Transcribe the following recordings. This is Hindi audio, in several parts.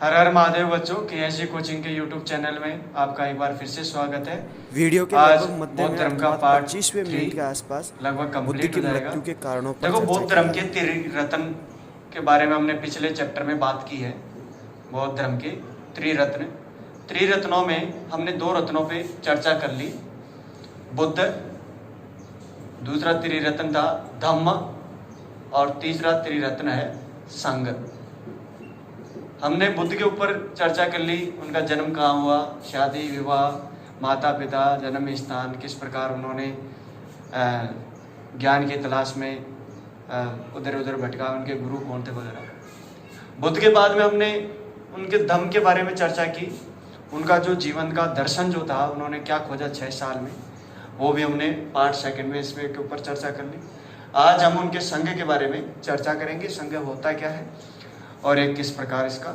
हर हर महादेव बच्चों, KSG कोचिंग के यूट्यूब चैनल में आपका एक बार फिर से स्वागत है। वीडियो के आज लगभग मध्य बौद्ध में धर्म का अर्थात पार्ट 25वें 3 मिनट के आसपास लगभग बुद्ध कंप्लीट की हो जाएगा। मृत्यु के कारणों पर देखो, चर्चा बौद्ध की धर्म के जाएगी। त्रिरत्न के बारे में हमने पिछले चैप्टर में बात की है। बौद्ध धर्म के त्रिरत्न, त्रिरत्नों में हमने 2 रत्नों पे चर्चा कर ली। बुद्ध, दूसरा त्रिरत्न था धम्म, और तीसरा त्रिरत्न है संघ। हमने बुद्ध के ऊपर चर्चा कर ली, उनका जन्म कहाँ हुआ, शादी विवाह, माता पिता, जन्म स्थान, किस प्रकार उन्होंने ज्ञान की तलाश में उधर उधर भटका, उनके गुरु कौन थे वगैरह। बुद्ध के बाद में हमने उनके धम्म के बारे में चर्चा की, उनका जो जीवन का दर्शन जो था, उन्होंने क्या खोजा 6 साल में, वो भी हमने पार्ट 2 में इसमें के ऊपर चर्चा कर ली। आज हम उनके संघ के बारे में चर्चा करेंगे, संघ होता क्या है और एक किस प्रकार इसका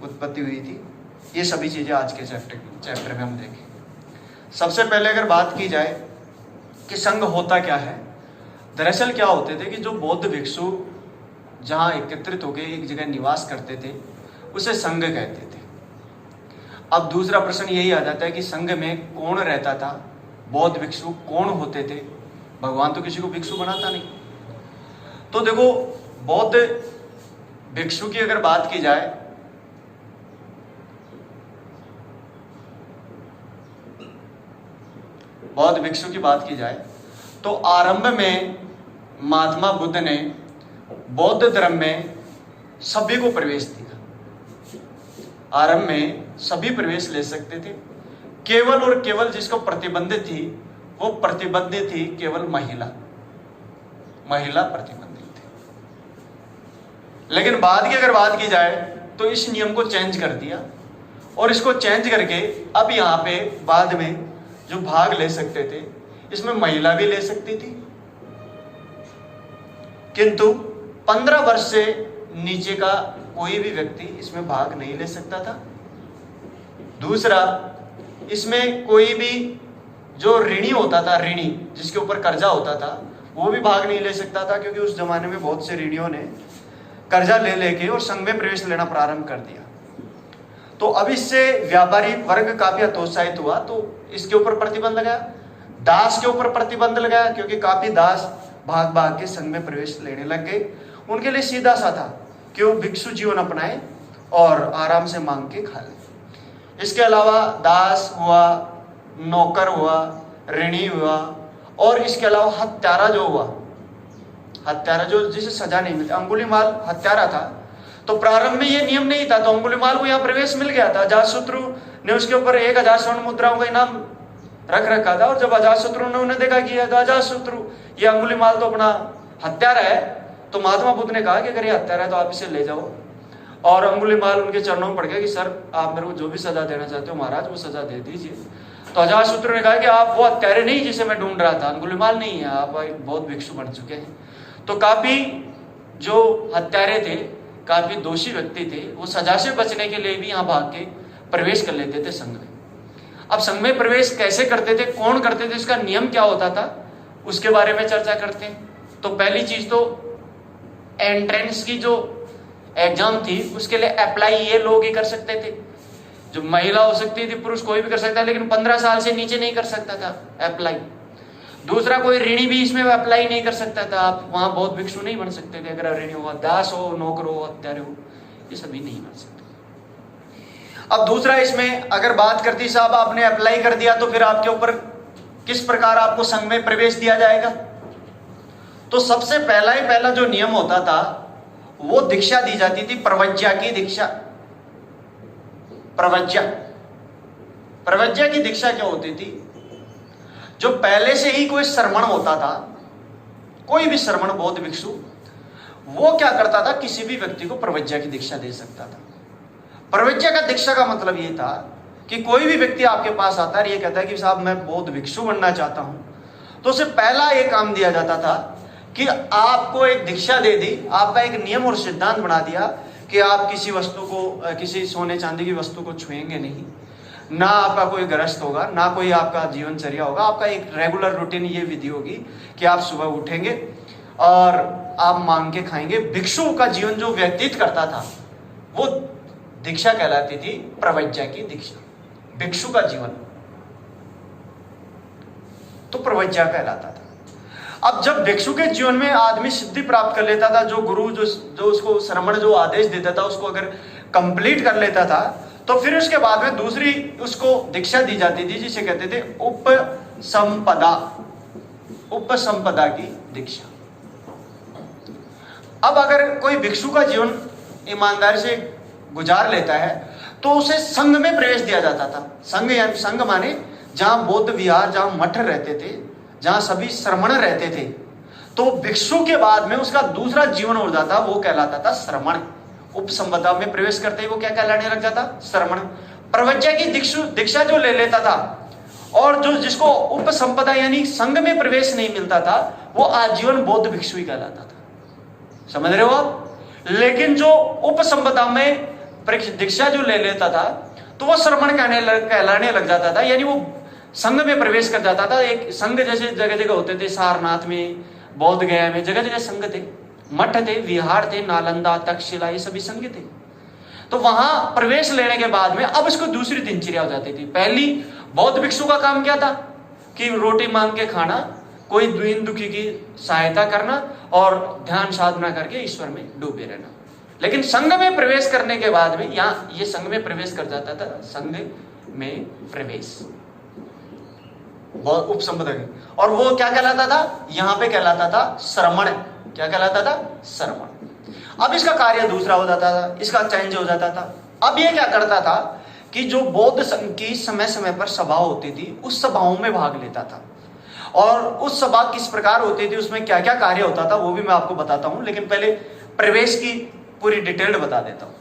उत्पत्ति हुई थी। ये सभी चीज़ें आज के चैप्टर में हम देखेंगे। सबसे पहले अगर बात की जाए कि संघ होता क्या है, दरअसल क्या होते थे कि जो बौद्ध भिक्षु जहाँ एकत्रित होकर एक जगह निवास करते थे, उसे संघ कहते थे। अब दूसरा प्रश्न यही आ जाता है कि संघ में कौन रहता था, बौद्ध भिक्षु कौन होते थे। भगवान तो किसी को भिक्षु बनाता नहीं। तो देखो, बौद्ध भिक्षु की अगर बात की जाए, बौद्ध भिक्षु की बात की जाए तो आरंभ में महात्मा बुद्ध ने बौद्ध धर्म में सभी को प्रवेश दिया। आरंभ में सभी प्रवेश ले सकते थे। केवल और केवल जिसको प्रतिबंधित थी, वो प्रतिबंधित थी केवल महिला प्रतिबंधित थी। लेकिन बाद की अगर बात की जाए तो इस नियम को चेंज कर दिया, और इसको चेंज करके अब यहाँ पे बाद में जो भाग ले सकते थे, इसमें महिला भी ले सकती थी, किंतु 15 वर्ष से नीचे का कोई भी व्यक्ति इसमें भाग नहीं ले सकता था। दूसरा, इसमें कोई भी जो ऋणी होता था, ऋणी जिसके ऊपर कर्जा होता था, वो भी भाग नहीं ले सकता था, क्योंकि उस जमाने में बहुत से ऋणियों ने कर्जा ले लेके और संघ में प्रवेश लेना प्रारंभ कर दिया। तो अब इससे व्यापारी वर्ग काफी हतोत्साहित हुआ, तो इसके ऊपर प्रतिबंध लगाया। दास के ऊपर प्रतिबंध लगाया, क्योंकि काफी दास भाग भाग के संघ में प्रवेश लेने लग गए। उनके लिए सीधा सा था कि वो भिक्षु जीवन अपनाए और आराम से मांग के खा ले। इसके अलावा दास हुआ, नौकर हुआ, ऋणी हुआ, और इसके अलावा हत्यारा जो हुआ, हत्यारा जो जिसे सजा नहीं मिलती, अंगुलीमाल हत्यारा था। तो प्रारंभ में ये नियम नहीं था, तो अंगुलीमाल को यहाँ प्रवेश मिल गया था। अजातशत्रु ने उसके ऊपर 1000 स्वर्ण मुद्राओं का इनाम रख रखा था, और जब अजातशत्रु ने उन्हें देखा कि अजातशत्रु ये अंगुलीमाल तो अपना हत्यारा है, तो महात्मा बुद्ध ने कहा कि अगर ये हत्यारा है तो आप इसे ले जाओ। और अंगुलीमाल उनके चरणों में पड़ गया कि सर, आप मेरे को जो भी सजा देना चाहते हो महाराज, वो सजा दे दीजिए। तो अजातशत्रु ने कहा कि आप वो हत्यारे नहीं जिसे मैं ढूंढ रहा था, अंगुलीमाल नहीं है, आप एक बहुत भिक्षु बन चुके हैं। तो काफी जो हत्यारे थे, काफी दोषी व्यक्ति थे, वो सजा से बचने के लिए भी यहाँ भाग के प्रवेश कर लेते थे संघ में। अब संघ में प्रवेश कैसे करते थे, कौन करते थे, इसका नियम क्या होता था, उसके बारे में चर्चा करते हैं। तो पहली चीज तो एंट्रेंस की जो एग्जाम थी, उसके लिए अप्लाई ये लोग ही कर सकते थे। जो महिला हो सकती थी, पुरुष कोई भी कर सकता है, लेकिन 15 साल से नीचे नहीं कर सकता था अप्लाई। दूसरा, कोई ऋणी भी इसमें अप्लाई नहीं कर सकता था। आप वहां बहुत भिक्षु नहीं बन सकते थे अगर ऋणी हो, दास हो, नौकर हो, हत्यारे हो, ये सभी नहीं बन सकते। अब दूसरा, इसमें अगर बात करती साहब आपने अप्लाई कर दिया, तो फिर आपके ऊपर किस प्रकार आपको संघ में प्रवेश दिया जाएगा। तो सबसे पहला जो नियम होता था, वो दीक्षा दी जाती थी, प्रवज्ञा की दीक्षा। प्रवज्ञा की दीक्षा क्या होती थी, जो पहले से ही कोई श्रमण होता था, कोई भी श्रमण बौद्ध भिक्षु, वो क्या करता था, किसी भी व्यक्ति को प्रवज्ञा की दीक्षा दे सकता था। प्रवज्ञा का दीक्षा का मतलब ये था कि कोई भी व्यक्ति आपके पास आता है, ये कहता है कि साहब मैं बौद्ध भिक्षु बनना चाहता हूं, तो उसे पहला एक काम दिया जाता था कि आपको एक दीक्षा दे दी, आपका एक नियम और सिद्धांत बना दिया कि आप किसी वस्तु को, किसी सोने चांदी की वस्तु को छुएंगे नहीं, ना आपका कोई ग्रस्त होगा, ना कोई आपका जीवनचर्या होगा। आपका एक रेगुलर रूटीन ये विधि होगी कि आप सुबह उठेंगे और आप मांग के खाएंगे। भिक्षु का जीवन जो व्यतीत करता था वो दीक्षा कहलाती थी प्रवज्ञा की दीक्षा। भिक्षु का जीवन तो प्रवज्ञा कहलाता था। अब जब भिक्षु के जीवन में आदमी सिद्धि प्राप्त कर लेता था, जो गुरु जो उसको श्रमण जो आदेश देता था उसको अगर कंप्लीट कर लेता था, तो फिर उसके बाद में दूसरी उसको दीक्षा दी जाती थी जिसे कहते थे उपसंपदा की दीक्षा। अब अगर कोई भिक्षु का जीवन ईमानदारी से गुजार लेता है तो उसे संघ में प्रवेश दिया जाता था। संघ माने जहां बौद्ध विहार, जहां मठ रहते थे, जहां सभी श्रमण रहते थे, तो भिक्षु के बाद में उसका दूसरा जीवन हो जाता, वो कहलाता था श्रमण। उपसंपदा में प्रवेश करते ही वो क्या कहलाने लग जाता? श्रमण। प्रवज्ञा की दीक्षा जो ले लेता था और जो जिसको उपसंपदा यानी संघ में प्रवेश नहीं मिलता था, वो आजीवन बौद्ध भिक्षु ही कहलाता था। समझ रहे हो आप? लेकिन जो उपसंपदा में दीक्षा जो ले लेता था तो वो श्रमण कहलाने लग जाता था, यानी वो संघ में प्रवेश कर जाता था। एक संघ जैसे जगह जगह होते थे, सारनाथ में, बोध गया में, जगह जगह संघ थे, मठ थे, विहार थे, नालंदा, तक्षशिला, ये सभी संघ थे। तो वहां प्रवेश लेने के बाद में अब इसको दूसरी दिनचर्या हो जाती थी। पहली बौद्ध भिक्षु का काम क्या था कि रोटी मांग के खाना, कोई दीन दुखी की सहायता करना और ध्यान साधना करके ईश्वर में डूबे रहना। लेकिन संघ में प्रवेश करने के बाद में यहाँ ये संघ में प्रवेश कर जाता था, संघ में प्रवेश उपसंपदा की, और वो क्या कहलाता था? यहाँ पे कहलाता था श्रमण। क्या कहलाता था? श्रमण। अब इसका कार्य दूसरा हो जाता था, इसका चेंज हो जाता था। अब ये क्या करता था कि जो बौद्ध संघ की समय समय पर सभा होती थी, उस सभाओं में भाग लेता था। और उस सभा किस प्रकार होती थी, उसमें क्या क्या कार्य होता था, वो भी मैं आपको बताता हूं। लेकिन पहले प्रवेश की पूरी डिटेल्ड बता देता हूं।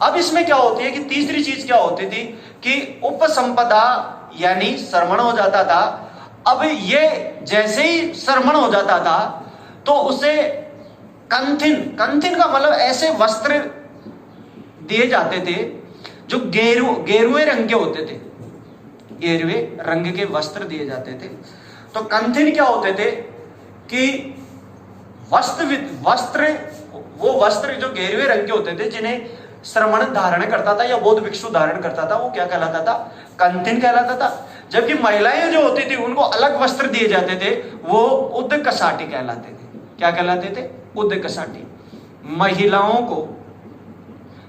अब इसमें क्या होती है कि तीसरी चीज क्या होती थी कि उपसंपदा यानी श्रमण हो जाता था। अब ये जैसे ही श्रमण हो जाता था तो उसे कंथिन का मतलब ऐसे वस्त्र दिए जाते थे जो गेरुए रंग के होते थे। गेरुए रंग के वस्त्र दिए जाते थे। तो कंथिन क्या होते थे कि वो वस्त्र जो गेरुए रंग के होते थे, जिन्हें श्रमण धारण करता था या बौद्ध भिक्षु धारण करता था, वो क्या कहलाता था? कंथिन कहलाता था। जबकि महिलाएं जो होती थी उनको अलग वस्त्र दिए जाते थे, वो उद्द कसाटी कहलाते थे। क्या कहलाते थे? उद्द कसाटी। महिलाओं को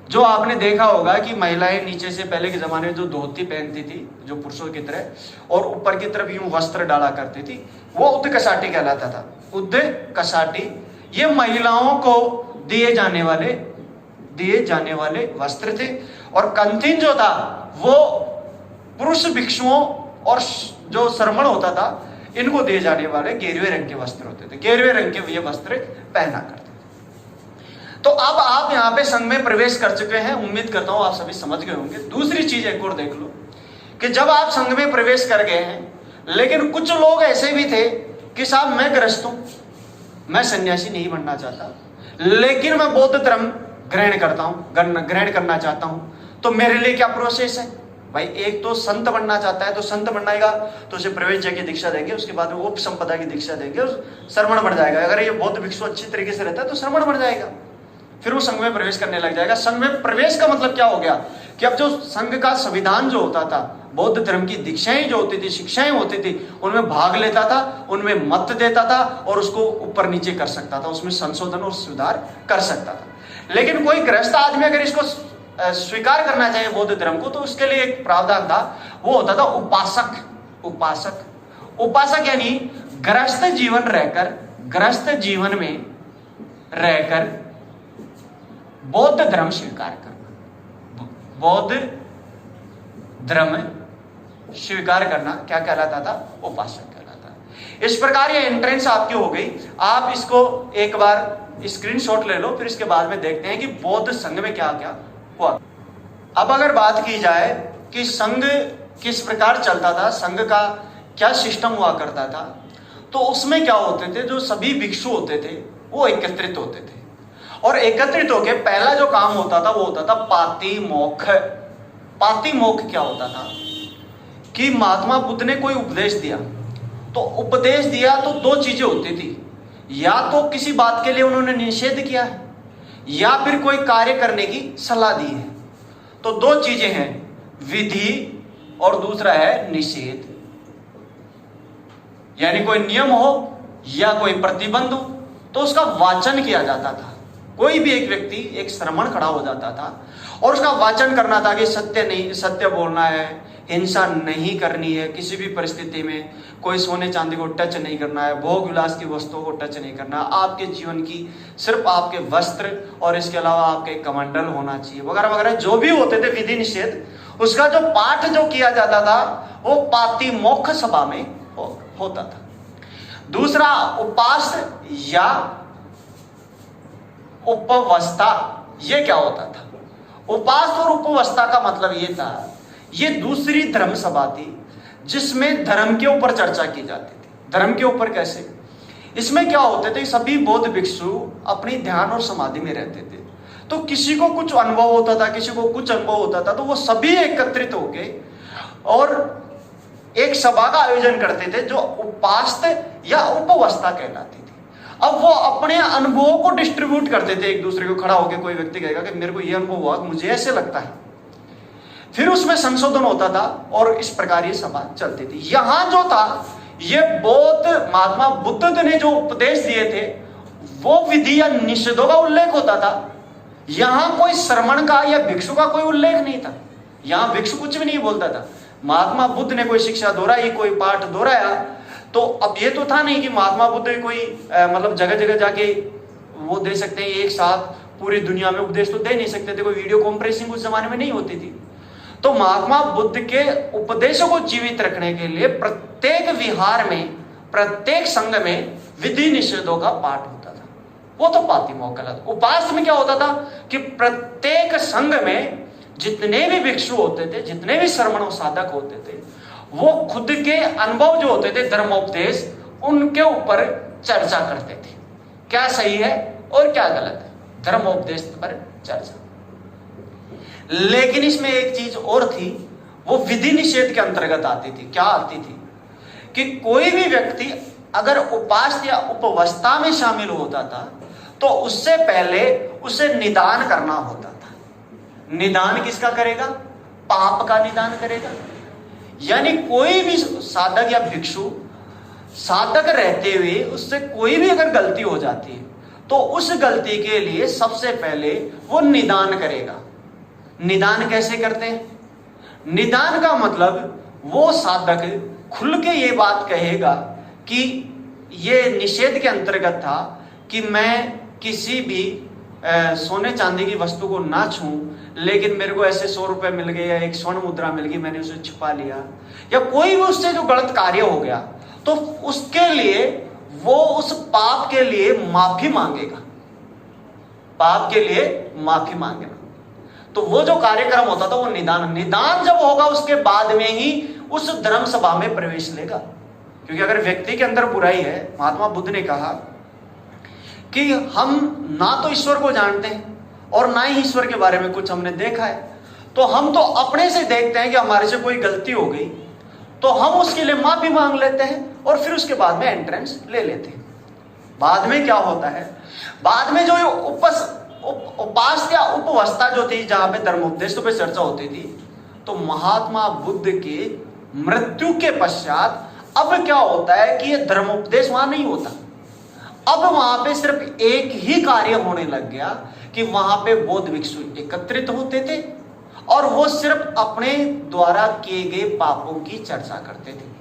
जो आपने देखा होगा कि महिलाएं नीचे से पहले के जमाने में जो धोती पहनती थी, जो पुरुषों की तरह, और ऊपर की तरफ यूं वस्त्र डाला करती थी, वो उद्द कसाटी कहलाता था। उद्द कसाटी ये महिलाओं को दिए जाने वाले वस्त्र थे। और कंथिन जो था वो पुरुष भिक्षुओं और जो श्रमण होता था, इनको दिए जाने वाले गेरुए रंग के वस्त्र होते थे। गेरुए रंग के ये वस्त्र पहना करते थे। तो अब आप यहाँ पे संघ में प्रवेश कर चुके हैं, उम्मीद करता हूं आप सभी समझ गए होंगे। दूसरी चीज एक और देख लो कि जब आप संघ में प्रवेश कर गए हैं, लेकिन कुछ लोग ऐसे भी थे कि साहब मैं गृहस्थ हूं, मैं सन्यासी नहीं बनना चाहता, लेकिन मैं बौद्ध धर्म ग्रहण करना चाहता हूं। तो मेरे लिए क्या प्रोसेस है भाई? एक तो संत बनना चाहता है तो संत बनाएगा, तो उसे प्रवेश की दीक्षा देंगे, उसके बाद वो उपसंपदा की दीक्षा देंगे और श्रमण बन जाएगा। अगर ये बौद्ध भिक्षु अच्छी तरीके से रहता है तो श्रमण बन जाएगा, फिर वो संघ में प्रवेश करने लग जाएगा। संघ में प्रवेश का मतलब क्या हो गया कि अब जो संघ का संविधान जो होता था, बौद्ध धर्म की दीक्षाएं जो होती थी, शिक्षाएं होती थी, उनमें भाग लेता था, उनमें मत देता था और उसको ऊपर नीचे कर सकता था, उसमें संशोधन और सुधार कर सकता था। लेकिन कोई गृहस्थ आदमी अगर इसको स्वीकार करना चाहिए बौद्ध धर्म को, तो उसके लिए एक प्रावधान था, वो होता था उपासक यानी गृहस्थ जीवन में रहकर बौद्ध धर्म स्वीकार करना। बौद्ध धर्म स्वीकार करना क्या कहलाता था? उपासक कहलाता। इस प्रकार ये एंट्रेंस आपकी हो गई। आप इसको एक बार स्क्रीनशॉट ले लो, फिर इसके बाद में देखते हैं कि बौद्ध संघ में क्या क्या हुआ। अब अगर बात की जाए कि संघ किस प्रकार चलता था, संघ का क्या सिस्टम हुआ करता था, तो उसमें क्या होते थे, जो सभी भिक्षु होते थे वो एकत्रित होते थे, और एकत्रित होकर पहला जो काम होता था वो होता था पातिमोक्ष। पातिमोक्ष क्या होता था कि महात्मा बुद्ध ने कोई उपदेश दिया, तो दो चीजें होती थी, या तो किसी बात के लिए उन्होंने निषेध किया है, या फिर कोई कार्य करने की सलाह दी है। तो दो चीजें हैं, विधि और दूसरा है निषेध। यानी कोई नियम हो या कोई प्रतिबंध हो तो उसका वाचन किया जाता था। कोई भी एक व्यक्ति, एक श्रमण खड़ा हो जाता था और उसका वाचन करना था कि सत्य नहीं, सत्य बोलना है, हिंसा नहीं करनी है, किसी भी परिस्थिति में कोई सोने चांदी को टच नहीं करना है, भोग विलास की वस्तुओं को टच नहीं करना, आपके जीवन की सिर्फ आपके वस्त्र और इसके अलावा आपके कमंडल होना चाहिए, वगैरह वगैरह जो भी होते थे विधि निषेध, उसका जो पाठ जो किया जाता था वो पातिमोक्ष सभा में होता था। दूसरा उपास या उपवस्था, ये क्या होता था? उपास और उपवस्था का मतलब ये था, ये दूसरी धर्म सभा थी जिसमें धर्म के ऊपर चर्चा की जाती थी। धर्म के ऊपर कैसे? इसमें क्या होते थे, सभी बौद्ध भिक्षु अपनी ध्यान और समाधि में रहते थे, तो किसी को कुछ अनुभव होता था, किसी को कुछ अनुभव होता था, तो वो सभी एकत्रित होके और एक सभा का आयोजन करते थे जो उपास्त या उपवस्था कहलाती थी। अब वो अपने अनुभवों को डिस्ट्रीब्यूट करते थे, एक दूसरे को खड़ा होकर कोई व्यक्ति कहेगा कि मेरे को ये अनुभव हुआ, मुझे ऐसे लगता है, फिर उसमें संशोधन होता था और इस प्रकार ये सभा चलती थी। यहां जो था, ये बौद्ध महात्मा बुद्ध ने जो उपदेश दिए थे वो विधि या निषेधों का उल्लेख होता था। यहां कोई श्रमण का या भिक्षु का कोई उल्लेख नहीं था। यहां भिक्षु कुछ भी नहीं बोलता था। महात्मा बुद्ध ने कोई शिक्षा दोहराई, कोई पाठ दोहराया, तो अब ये तो था नहीं कि महात्मा बुद्ध कोई मतलब जगह जगह जाके वो दे सकते हैं, एक साथ पूरी दुनिया में उपदेश तो दे नहीं सकते थे, कोई वीडियो कॉन्फ्रेंसिंग उस जमाने में नहीं होती थी। तो महात्मा बुद्ध के उपदेशों को जीवित रखने के लिए प्रत्येक विहार में, प्रत्येक संघ में विधि निषेधों का पाठ होता था। वो तो पातिमोक्ष कहलाता। उपास में क्या होता था कि प्रत्येक संघ में जितने भी भिक्षु होते थे, जितने भी श्रमण साधक होते थे, वो खुद के अनुभव जो होते थे, धर्मोपदेश, उनके ऊपर चर्चा करते थे, क्या सही है और क्या गलत है, धर्मोपदेश पर चर्चा। लेकिन इसमें एक चीज और थी, वो विधि निषेध के अंतर्गत आती थी। क्या आती थी कि कोई भी व्यक्ति अगर उपास या उपवस्था में शामिल होता था तो उससे पहले उसे निदान करना होता था। निदान किसका करेगा? पाप का निदान करेगा। यानी कोई भी साधक या भिक्षु साधक रहते हुए उससे कोई भी अगर गलती हो जाती है तो उस गलती के लिए सबसे पहले वो निदान करेगा। निदान कैसे करते हैं? निदान का मतलब वो साधक खुल के ये बात कहेगा कि ये निषेध के अंतर्गत था कि मैं किसी भी सोने चांदी की वस्तु को ना छूं, लेकिन मेरे को ऐसे 100 रुपए मिल गए या एक स्वर्ण मुद्रा मिल गई, मैंने उसे छुपा लिया, या कोई भी उससे जो गलत कार्य हो गया, तो उसके लिए वो उस पाप के लिए माफी मांगेगा। पाप के लिए माफी मांगेगा। तो वो जो कार्यक्रम होता था वो निदान। निदान जब होगा उसके बाद में ही उस धर्म सभा में प्रवेश लेगा। क्योंकि अगर व्यक्ति के अंदर बुराई है, महात्मा बुद्ध ने कहा कि हम ना तो ईश्वर को जानते हैं और ना ही ईश्वर के बारे में कुछ हमने देखा है, तो हम तो अपने से देखते हैं कि हमारे से कोई गलती हो गई तो हम उसके लिए माफी मांग लेते हैं और फिर उसके बाद में एंट्रेंस ले लेते हैं। बाद में क्या होता है, बाद में जो उपास या उपवस्था जो थी, जहां पे धर्मोपदेशों पे चर्चा होती थी, तो महात्मा बुद्ध के मृत्यु के पश्चात अब क्या होता है कि ये धर्मोपदेश वहां नहीं होता। अब वहां पे सिर्फ एक ही कार्य होने लग गया कि वहां पे बौद्ध भिक्षु एकत्रित होते थे और वो सिर्फ अपने द्वारा किए गए पापों की चर्चा करते थे।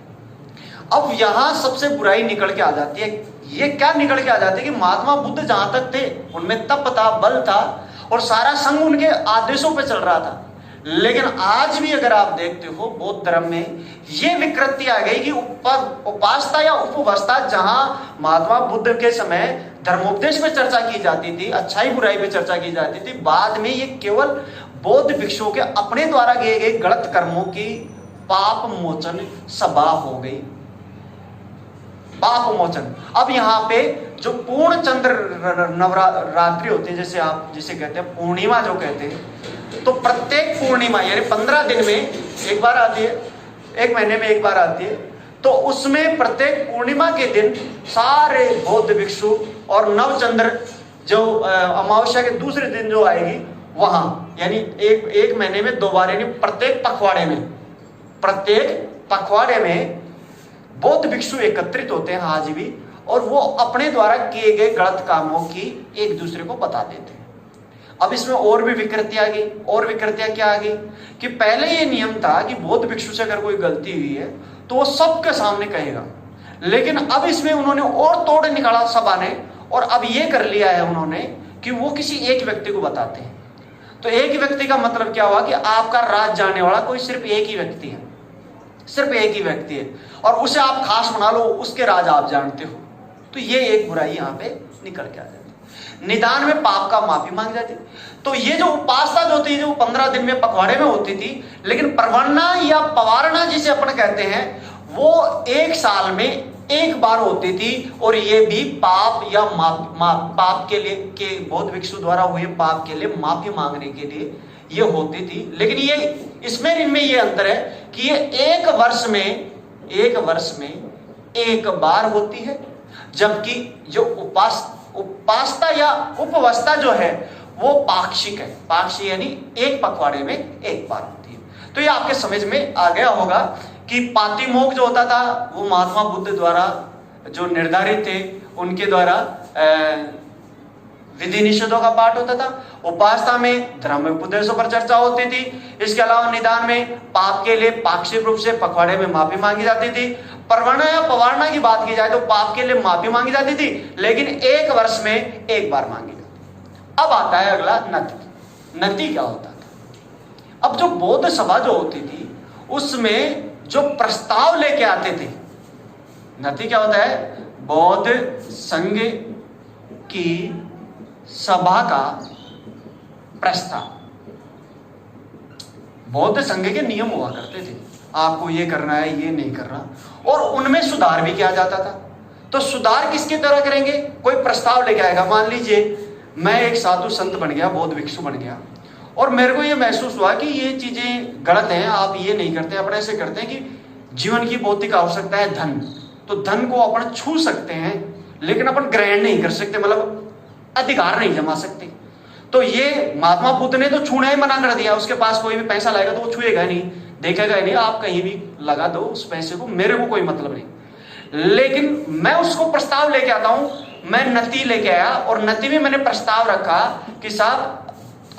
अब यहां सबसे बुराई निकल के आ जाती है। ये क्या निकल के आ जाती है कि महात्मा बुद्ध जहां तक थे उनमें तप था, बल था और सारा संघ उनके आदेशों पे चल रहा था। लेकिन आज भी अगर आप देखते हो बौद्ध धर्म में ये विकृति आ गई कि उपासना या उपवस्था, जहां महात्मा बुद्ध के समय धर्मोपदेश पे चर्चा की जाती थी, अच्छाई बुराई पे चर्चा की जाती थी, बाद में ये केवल बौद्ध भिक्षुओं के अपने द्वारा किए गए गलत कर्मों की पाप मोचन सभा हो गई। पाप मोचन। अब यहाँ पे जो पूर्ण चंद्र नवरात्रि होती है, जैसे आप जिसे कहते हैं पूर्णिमा जो कहते हैं, तो प्रत्येक पूर्णिमा यानी 15 दिन में एक बार आती है, एक महीने में एक बार आती है, तो उसमें प्रत्येक पूर्णिमा के दिन सारे बौद्ध भिक्षु और नवचंद्र जो अमावस्या के दूसरे दिन जो आएगी वहां, यानी एक महीने में 2 बार, यानी प्रत्येक पखवाड़े में बौद्ध भिक्षु एकत्रित होते हैं आज भी, और वो अपने द्वारा किए गए गलत कामों की एक दूसरे को बता देते हैं। अब इसमें और भी विकृति आ गई, और विकृतियां क्या आ गई कि पहले ये नियम था कि बौद्ध भिक्षु से अगर कोई गलती हुई है तो वो सबके सामने कहेगा, लेकिन अब इसमें उन्होंने और तोड़ निकाला सभा ने, और अब ये कर लिया है उन्होंने कि वो किसी एक व्यक्ति को बताते हैं। तो एक व्यक्ति का मतलब क्या हुआ कि आपका राज जानने वाला कोई सिर्फ एक ही व्यक्ति है, सिर्फ एक ही व्यक्ति है, और उसे आप खास बना लो, उसके राज आप जानते हो। तो ये एक बुराई यहाँ पे निकल के आ जाती है। निदान में पाप का माफी मांग जाती। तो ये जो उपासना जो थी, जो 15 दिन में पखवाड़े में होती थी, लेकिन परवरना या पवारना जिसे अपन कहते हैं, वो 1 साल में एक बार होती थी, और ये भी पाप या पाप के लिए, के बौद्ध भिक्षु द्वारा हुए पाप के लिए माफी मांगने के लिए ये होती थी। लेकिन ये इसमें इनमें ये अंतर है कि ये एक वर्ष में एक बार होती है, जबकि जो उपासना या उपवस्था जो है वो पाक्षिक है। पाक्षिक यानी एक पखवाड़े में एक बार होती है। तो ये आपके समझ में आ गया होगा कि पातिमोक्ष जो होता था वो महात्मा बुद्ध द्वारा जो निर्धारित थे उनके द्वारा विधि निषेधों का पाठ होता था। उपासना में धर्म उपदेशों पर चर्चा होती थी। इसके अलावा निदान में पाप के लिए पाक्षिक रूप से पखवाड़े में माफी मांगी जाती थी। परवरना या पवारना की बात की जाए तो पाप के लिए माफी मांगी जाती थी, लेकिन एक वर्ष में एक बार मांगी जाती। अब आता है अगला नति। नति क्या होता था? अब जो बौद्ध सभा जो होती थी उसमें जो प्रस्ताव लेके आते थे, नति क्या होता है? बौद्ध संघ की सभा का प्रस्ताव। बौद्ध संघ के नियम हुआ करते थे, आपको ये करना है, ये नहीं करना, और उनमें सुधार भी किया जाता था। तो सुधार किसके तरह करेंगे? कोई प्रस्ताव लेके आएगा। मान लीजिए मैं एक साधु संत बन गया, बौद्ध भिक्षु बन गया, और मेरे को ये महसूस हुआ कि ये चीजें गलत हैं, आप ये नहीं करते, अपन ऐसे करते हैं कि जीवन की भौतिक आवश्यकता है धन, तो धन को अपन छू सकते हैं लेकिन अपन ग्रहण नहीं कर सकते, मतलब अधिकार नहीं जमा सकते। तो ये महात्मा बुद्ध ने तो छूना ही मना कर दिया। उसके पास कोई भी पैसा लाएगा तो वो छुएगा नहीं, देखेगा नहीं, आप कहीं भी लगा दो उस पैसे को, मेरे को कोई मतलब नहीं। लेकिन मैं उसको प्रस्ताव लेके आता हूं, मैं नति लेके आया, और नति में मैंने प्रस्ताव रखा कि साहब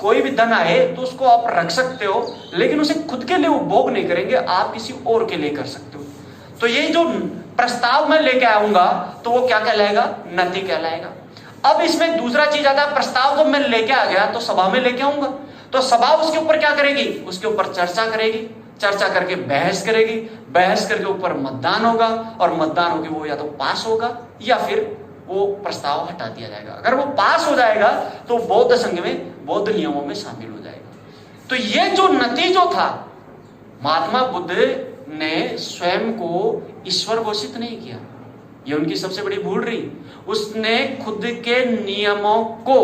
कोई भी धन आए तो उसको आप रख सकते हो, लेकिन उसे खुद के लिए उपभोग नहीं करेंगे, आप किसी और के लिए कर सकते हो। तो ये जो प्रस्ताव मैं लेके आऊंगा तो वो क्या कहलाएगा? नति कहलाएगा। अब इसमें दूसरा चीज आता है, प्रस्ताव जब मैं लेके आ गया तो सभा में लेके आऊंगा, तो सभा उसके ऊपर क्या करेगी? उसके ऊपर चर्चा करेगी, चर्चा करके बहस करेगी, बहस करके ऊपर मतदान होगा, और मतदान होकर वो या तो पास होगा या फिर वो प्रस्ताव हटा दिया जाएगा। अगर वो पास हो जाएगा तो बौद्ध संघ में, बौद्ध नियमों में शामिल हो जाएगा। तो ये जो नति जो था, महात्मा बुद्ध ने स्वयं को ईश्वर घोषित नहीं किया, ये उनकी सबसे बड़ी भूल रही। उसने खुद के नियमों को,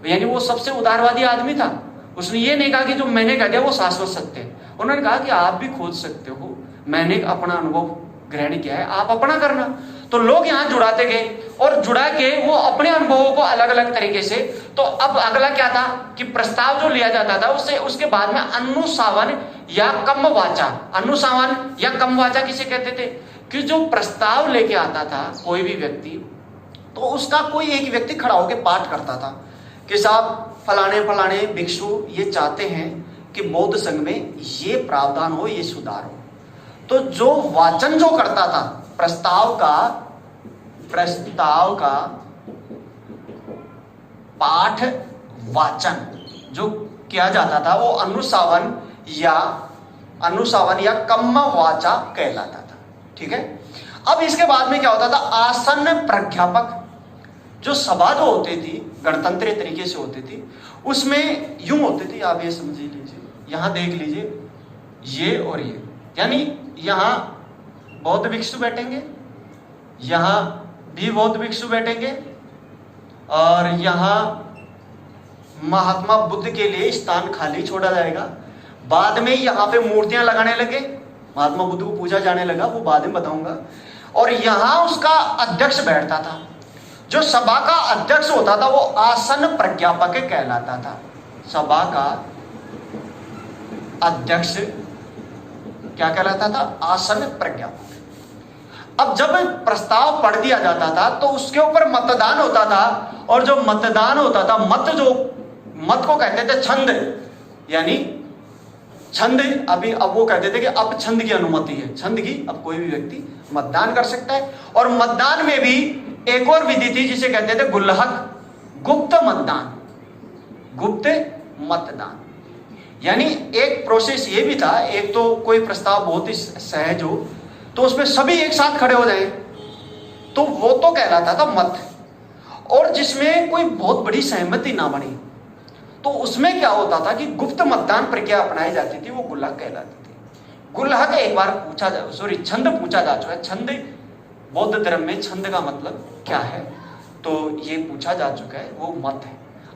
यानी वो सबसे उदारवादी आदमी था, उसने ये नहीं कहा कि जो मैंने कह दिया वो शाश्वत सत्य है। उन्होंने कहा कि आप भी खोज सकते हो, मैंने अपना अनुभव ग्रहण किया है, आप अपना करना। तो लोग यहाँ जुड़ाते गए, और जुड़ा के वो अपने अनुभवों को अलग अलग तरीके से। तो अब अगला क्या था कि प्रस्ताव जो लिया जाता था उससे, उसके बाद में अनुसावन या कम वाचा। अनुसावन या कम वाचा किसे कहते थे? कि जो प्रस्ताव लेके आता था कोई भी व्यक्ति, तो उसका कोई एक व्यक्ति खड़ा होकर पाठ करता था कि साहब फलाने फलाने भिक्षु ये चाहते हैं कि बौद्ध संघ में ये प्रावधान हो, ये सुधार हो। तो जो वाचन जो करता था, प्रस्ताव का पाठ वाचन जो किया जाता था वो अनुसावन या कम्म वाचा कहलाता था। ठीक है। अब इसके बाद में क्या होता था? आसन प्रज्ञापक। जो सभा जो होती थी गणतंत्र तरीके से होती थी, उसमें यूं होती थी, आप ये समझ लीजिए, यहां देख लीजिए, ये और ये, यानी यहां बौद्ध भिक्षु बैठेंगे, यहां भी बौद्ध भिक्षु बैठेंगे, और यहां महात्मा बुद्ध के लिए स्थान खाली छोड़ा जाएगा। बाद में यहां पे मूर्तियां लगाने लगे, महात्मा बुद्ध को पूजा जाने लगा, वो बाद में बताऊंगा। और यहां उसका अध्यक्ष बैठता था। जो सभा का अध्यक्ष होता था वो आसन प्रज्ञापक कहलाता था। सभा का अध्यक्ष क्या कहलाता था? आसन प्रज्ञापक। अब जब प्रस्ताव पढ़ दिया जाता था तो उसके ऊपर मतदान होता था, और जो मतदान होता था, मत को कहते थे छंद, यानी छंद। अब वो कहते थे कि अब छंद की अनुमति है, छंद की, अब कोई भी व्यक्ति मतदान कर सकता है। और मतदान में भी एक और विधि थी जिसे कहते थे गुल्लहक, गुप्त मतदान, गुप्त मतदान। यानी एक प्रोसेस ये भी था, एक तो कोई प्रस्ताव बहुत ही सहज हो तो उसमें सभी एक साथ खड़े हो जाए, तो वो तो कहलाता था मत। और जिसमें कोई बहुत बड़ी सहमति ना बनी तो उसमें क्या होता था कि गुप्त मतदान प्रक्रिया अपनाई जाती थी, वो गुल्लहक कहलाती थी। गुल्लहक एक बार छंद पूछा जा चुका है। छंद, बौद्ध धर्म में छंद का मतलब क्या है, तो ये पूछा जा चुका है, वो मत है।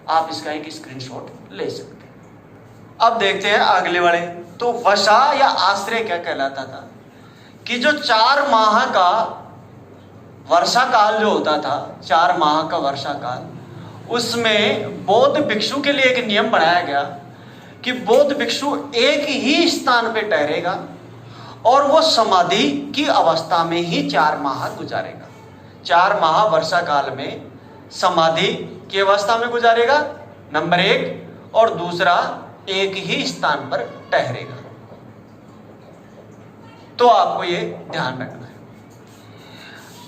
आप इसका एक स्क्रीनशॉट ले सकते हैं। अब देखते हैं अगले वाले। तो वशा या आश्रय क्या कहलाता था कि जो 4 माह का वर्षा काल जो होता था, 4 माह का वर्षा काल, उसमें बौद्ध भिक्षु के लिए एक नियम बनाया गया कि बौद्ध भिक्षु एक ही स्थान पे ठहरेगा और वो समाधि की अवस्था में ही 4 माह गुजारेगा। 4 माह वर्षा काल में समाधि की अवस्था में गुजारेगा, नंबर 1, और दूसरा एक ही स्थान पर ठहरेगा। तो आपको ये ध्यान रखना है।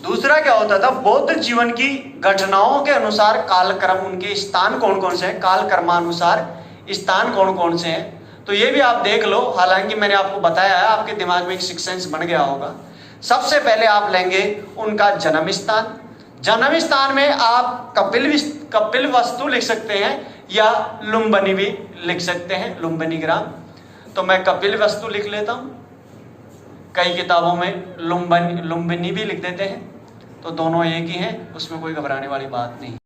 दूसरा क्या होता था, बौद्ध जीवन की घटनाओं के अनुसार कालक्रम, उनके स्थान कौन कौन से हैं, कालक्रमानुसार स्थान कौन कौन से हैं, तो ये भी आप देख लो। हालांकि मैंने आपको बताया है, आपके दिमाग में एक सिक्वेंस बन गया होगा। सबसे पहले आप लेंगे उनका जन्म स्थान। जन्म स्थान में आप कपिल वस्तु लिख सकते हैं या लुम्बिनी भी लिख सकते हैं, लुम्बिनी ग्राम। तो मैं कपिल वस्तु लिख लेता हूं, कई किताबों में लुम्बिनी भी लिख देते हैं, तो दोनों एक ही हैं, उसमें कोई घबराने वाली बात नहीं।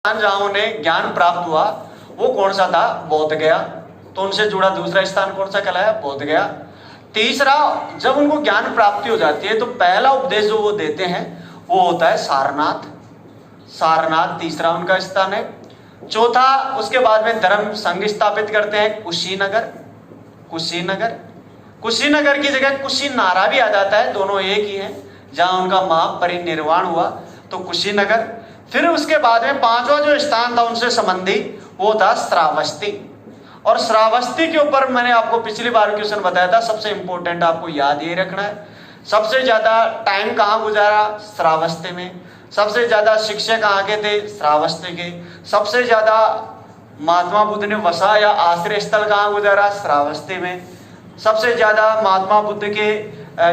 जहां उन्हें ज्ञान प्राप्त हुआ वो कौन सा था, बोध गया। तो उनसे जुड़ा दूसरा स्थान कौन सा कहलाया, बोध गया। तीसरा, जब उनको ज्ञान प्राप्ति हो जाती है तो पहला उपदेश जो वो देते हैं वो होता है सारनाथ। सारनाथ तीसरा उनका स्थान है। चौथा, उसके बाद में धर्म संघ स्थापित करते हैं कुशीनगर। कुशीनगर की जगह कुशीनारा भी आ जाता है, दोनों एक ही हैं, जहां उनका महापरिनिर्वाण हुआ, तो कुशीनगर। फिर उसके बाद में 5वां जो स्थान था उनसे संबंधी वो था श्रावस्ती। और श्रावस्ती के ऊपर मैंने आपको पिछली बार क्वेश्चन बताया था, सबसे इंपॉर्टेंट आपको याद ये रखना है, सबसे ज्यादा टाइम कहाँ गुजारा, श्रावस्ती में। सबसे ज्यादा शिक्षक कहाँ के थे, श्रावस्ती के। सबसे ज्यादा महात्मा बुद्ध ने वसा या आश्रय स्थल कहाँ गुजारा, श्रावस्ती में। सबसे ज्यादा महात्मा बुद्ध के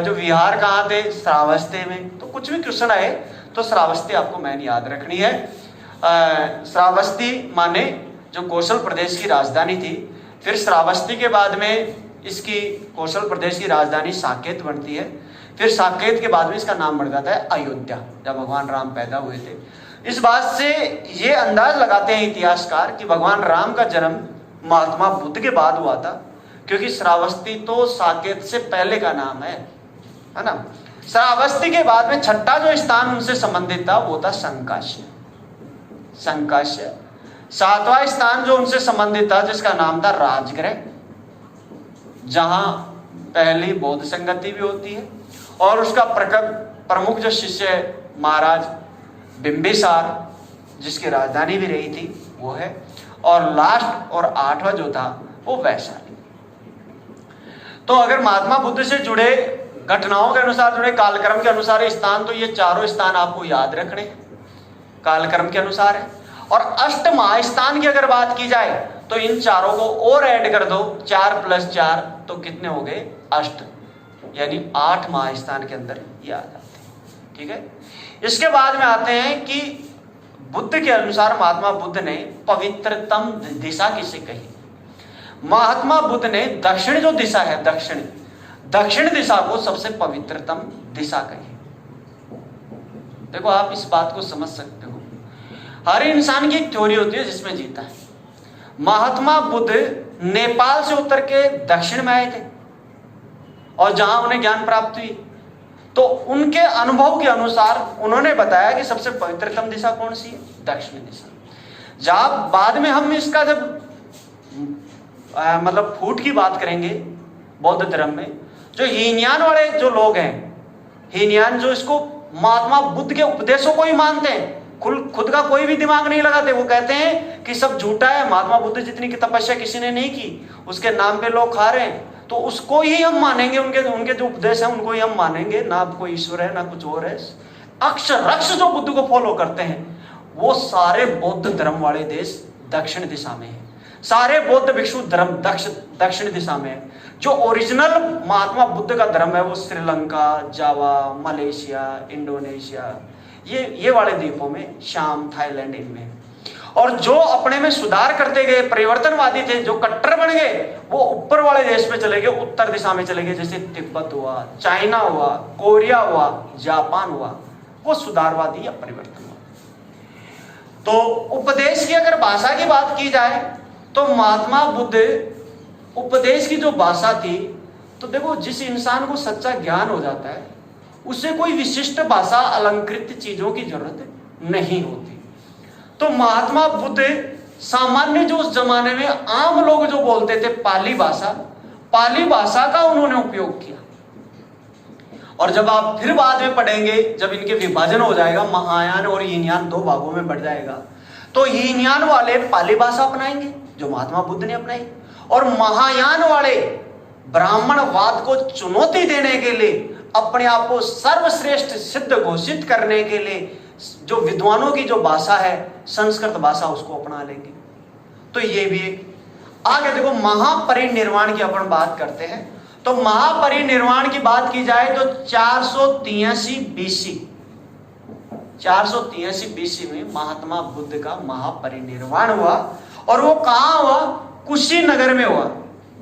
जो विहार कहाँ थे, श्रावस्ती में। तो कुछ भी क्वेश्चन आए तो श्रावस्ती आपको मैंने याद रखनी है। श्रावस्ती माने जो कौशल प्रदेश की राजधानी थी। फिर श्रावस्ती के बाद में इसकी कौशल प्रदेश की राजधानी साकेत बनती है। फिर साकेत के बाद में इसका नाम बढ़ जाता है अयोध्या, जब भगवान राम पैदा हुए थे। इस बात से ये अंदाज लगाते हैं इतिहासकार कि भगवान राम का जन्म महात्मा बुद्ध के बाद हुआ था, क्योंकि श्रावस्ती तो साकेत से पहले का नाम है ना। श्रावस्ती के बाद में छठा जो स्थान उनसे संबंधित था वो था संकाश्य। 7वां स्थान जो उनसे संबंधित था जिसका नाम था राजगृह, जहां पहली बौद्ध संगति भी होती है। और उसका प्रमुख जो शिष्य है महाराज बिंबिसार, जिसकी राजधानी भी रही थी, वो है। और लास्ट और 8वां जो था वो वैशाली। तो अगर महात्मा बुद्ध से जुड़े घटनाओं के अनुसार, जुड़े कालक्रम के अनुसार स्थान, तो ये चारों स्थान आपको याद रखने कालक्रम के अनुसार है। और अष्ट महास्थान की अगर बात की जाए तो इन चारों को और ऐड कर दो, 4 + 4 तो कितने हो गए, 8, यानी 8 महास्थान के अंदर ये आ जाते हैं। ठीक है। इसके बाद में आते हैं कि बुद्ध के अनुसार महात्मा बुद्ध ने पवित्रतम दिशा किसे कही। महात्मा बुद्ध ने दक्षिण जो दिशा है, दक्षिण दिशा को सबसे पवित्रतम दिशा कही। देखो आप इस बात को समझ सकते हो, हर इंसान की एक थ्योरी होती है जिसमें जीता है। महात्मा बुद्ध नेपाल से उतर के दक्षिण में आए थे और जहां उन्हें ज्ञान प्राप्त हुई, तो उनके अनुभव के अनुसार उन्होंने बताया कि सबसे पवित्रतम दिशा कौन सी है? दक्षिण दिशा। जब बाद में हम इसका जब मतलब फूट की बात करेंगे बौद्ध धर्म में, जो हीनयान वाले जो लोग हैं, हीनयान जो इसको महात्मा बुद्ध के उपदेशों को ही मानते हैं, खुद का कोई भी दिमाग नहीं लगाते, वो कहते हैं कि सब झूठा है, महात्मा बुद्ध जितनी की तपस्या किसी ने नहीं की, उसके नाम पे लोग खा रहे हैं, तो उसको ही हम मानेंगे, उनके जो उपदेश है उनको ही हम मानेंगे, ना कोई ईश्वर है ना कुछ और है। अक्षरक्ष जो बुद्ध को फॉलो करते हैं वो सारे बौद्ध धर्म वाले देश दक्षिण दिशा में है, सारे बौद्ध भिक्षु धर्म दक्षिण दिशा में है। जो ओरिजिनल महात्मा बुद्ध का धर्म है वो श्रीलंका, जावा, मलेशिया, इंडोनेशिया, ये वाले द्वीपों में, शाम, थाईलैंड, इनमें। और जो अपने में सुधार करते गए, परिवर्तनवादी थे, जो कट्टर बन गए, वो ऊपर वाले देश में चले गए, उत्तर दिशा में चले गए, जैसे तिब्बत हुआ, चाइना हुआ, कोरिया हुआ, जापान हुआ, वो सुधारवादी या परिवर्तनवादी। तो उपदेश की अगर भाषा की बात की जाए तो महात्मा बुद्ध उपदेश की जो भाषा थी, तो देखो जिस इंसान को सच्चा ज्ञान हो जाता है उसे कोई विशिष्ट भाषा, अलंकृत चीजों की जरूरत नहीं होती। तो महात्मा बुद्ध सामान्य जो उस जमाने में आम लोग जो बोलते थे पाली भाषा का उन्होंने उपयोग किया। और जब आप फिर बाद में पढ़ेंगे, जब इनके विभाजन हो जाएगा, महायान और हीनयान 2 भागों में बढ़ जाएगा, तो हीनयान वाले पाली भाषा अपनाएंगे जो महात्मा बुद्ध ने अपनाई, और महायान वाले ब्राह्मणवाद को चुनौती देने के लिए, अपने आप को सर्वश्रेष्ठ सिद्ध घोषित करने के लिए जो विद्वानों की जो भाषा है संस्कृत भाषा, उसको अपना लेंगे। तो ये भी एक आगे देखो, महापरिनिर्वाण की अपन बात करते हैं। तो महापरिनिर्वाण की बात की जाए तो 483 बीसी में महात्मा बुद्ध का महापरिनिर्वाण हुआ। और वो कहां हुआ? कुशीनगर में हुआ।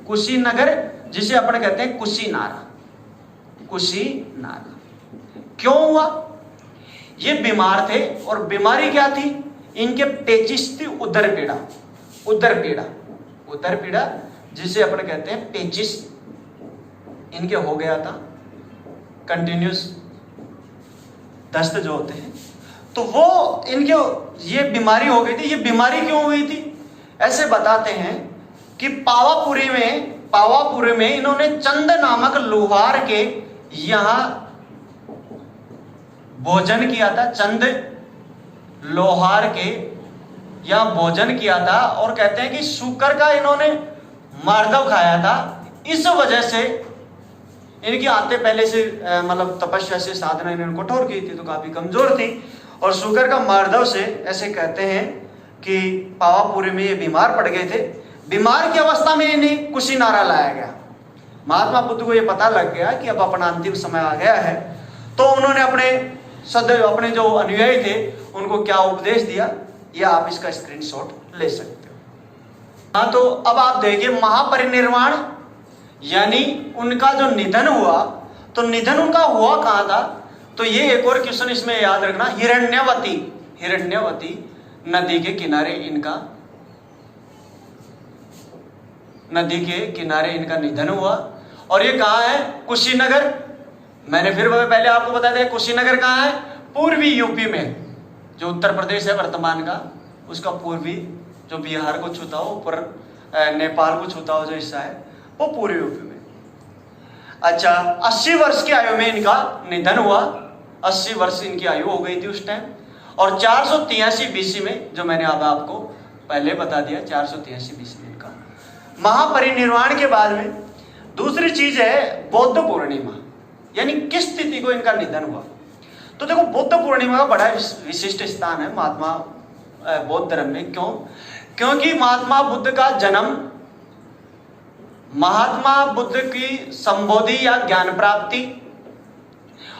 कुशीनगर, जिसे अपन कहते हैं कुशीनारा। क्यों हुआ? ये बीमार थे, और बीमारी क्या थी? इनके पेचिश थी उदर पीड़ा, जिसे अपन कहते हैं पेचिश, इनके हो गया था, कंटिन्यूस दस्त जो होते हैं, तो वो इनके ये बीमारी हो गई थी। ये बीमारी क्यों हुई थी? ऐसे बताते हैं कि पावापुरी में इन्होंने चंद नामक लोहार के यहां भोजन किया था, चंद लोहार के यहां भोजन किया था, और कहते हैं कि शुकर का इन्होंने मार्दव खाया था। इस वजह से इनकी आंतें पहले से मतलब तपस्या से साधना इन्होंने कठोर की थी, तो काफी कमजोर थी, और शुगर का मार्दव से ऐसे कहते हैं कि पावापुरी में ये बीमार पड़ गए थे। बीमार की अवस्था में इन्हें कुशीनारा लाया गया। महात्मा बुद्ध को ये पता लग गया कि अब अपना अंतिम समय आ गया है, तो उन्होंने अपने जो अनुयायी थे उनको क्या उपदेश दिया, ये आप इसका स्क्रीनशॉट ले सकते हो। हाँ, तो अब आप देखिए, महापरिनिर्वाण यानी उनका जो निधन हुआ, तो निधन उनका हुआ कहां था? तो ये एक और क्वेश्चन इसमें याद रखना, हिरण्यवती नदी के किनारे इनका निधन हुआ। और ये कहां है? कुशीनगर। मैंने फिर पहले आपको बता दिया, कुशीनगर कहां है? पूर्वी यूपी में, जो उत्तर प्रदेश है वर्तमान का, उसका पूर्वी, जो बिहार को छूता हो, ऊपर नेपाल को छूता हो जो हिस्सा है, वो पूर्वी यूपी में। अच्छा, 80 वर्ष की आयु में इनका निधन हुआ। 80 वर्ष इनकी आयु हो गई थी उस टाइम। और 483 बीसी में, जो मैंने अब आपको पहले बता दिया, 483 बीसी में इनका महापरिनिर्वाण के बाद में दूसरी चीज है बौद्ध पूर्णिमा, यानी किस तिथि को इनका निधन हुआ। तो देखो, बुद्ध पूर्णिमा का बड़ा विशिष्ट स्थान है महात्मा बौद्ध धर्म में। क्यों? क्योंकि महात्मा बुद्ध का जन्म, महात्मा बुद्ध की संबोधि या ज्ञान प्राप्ति,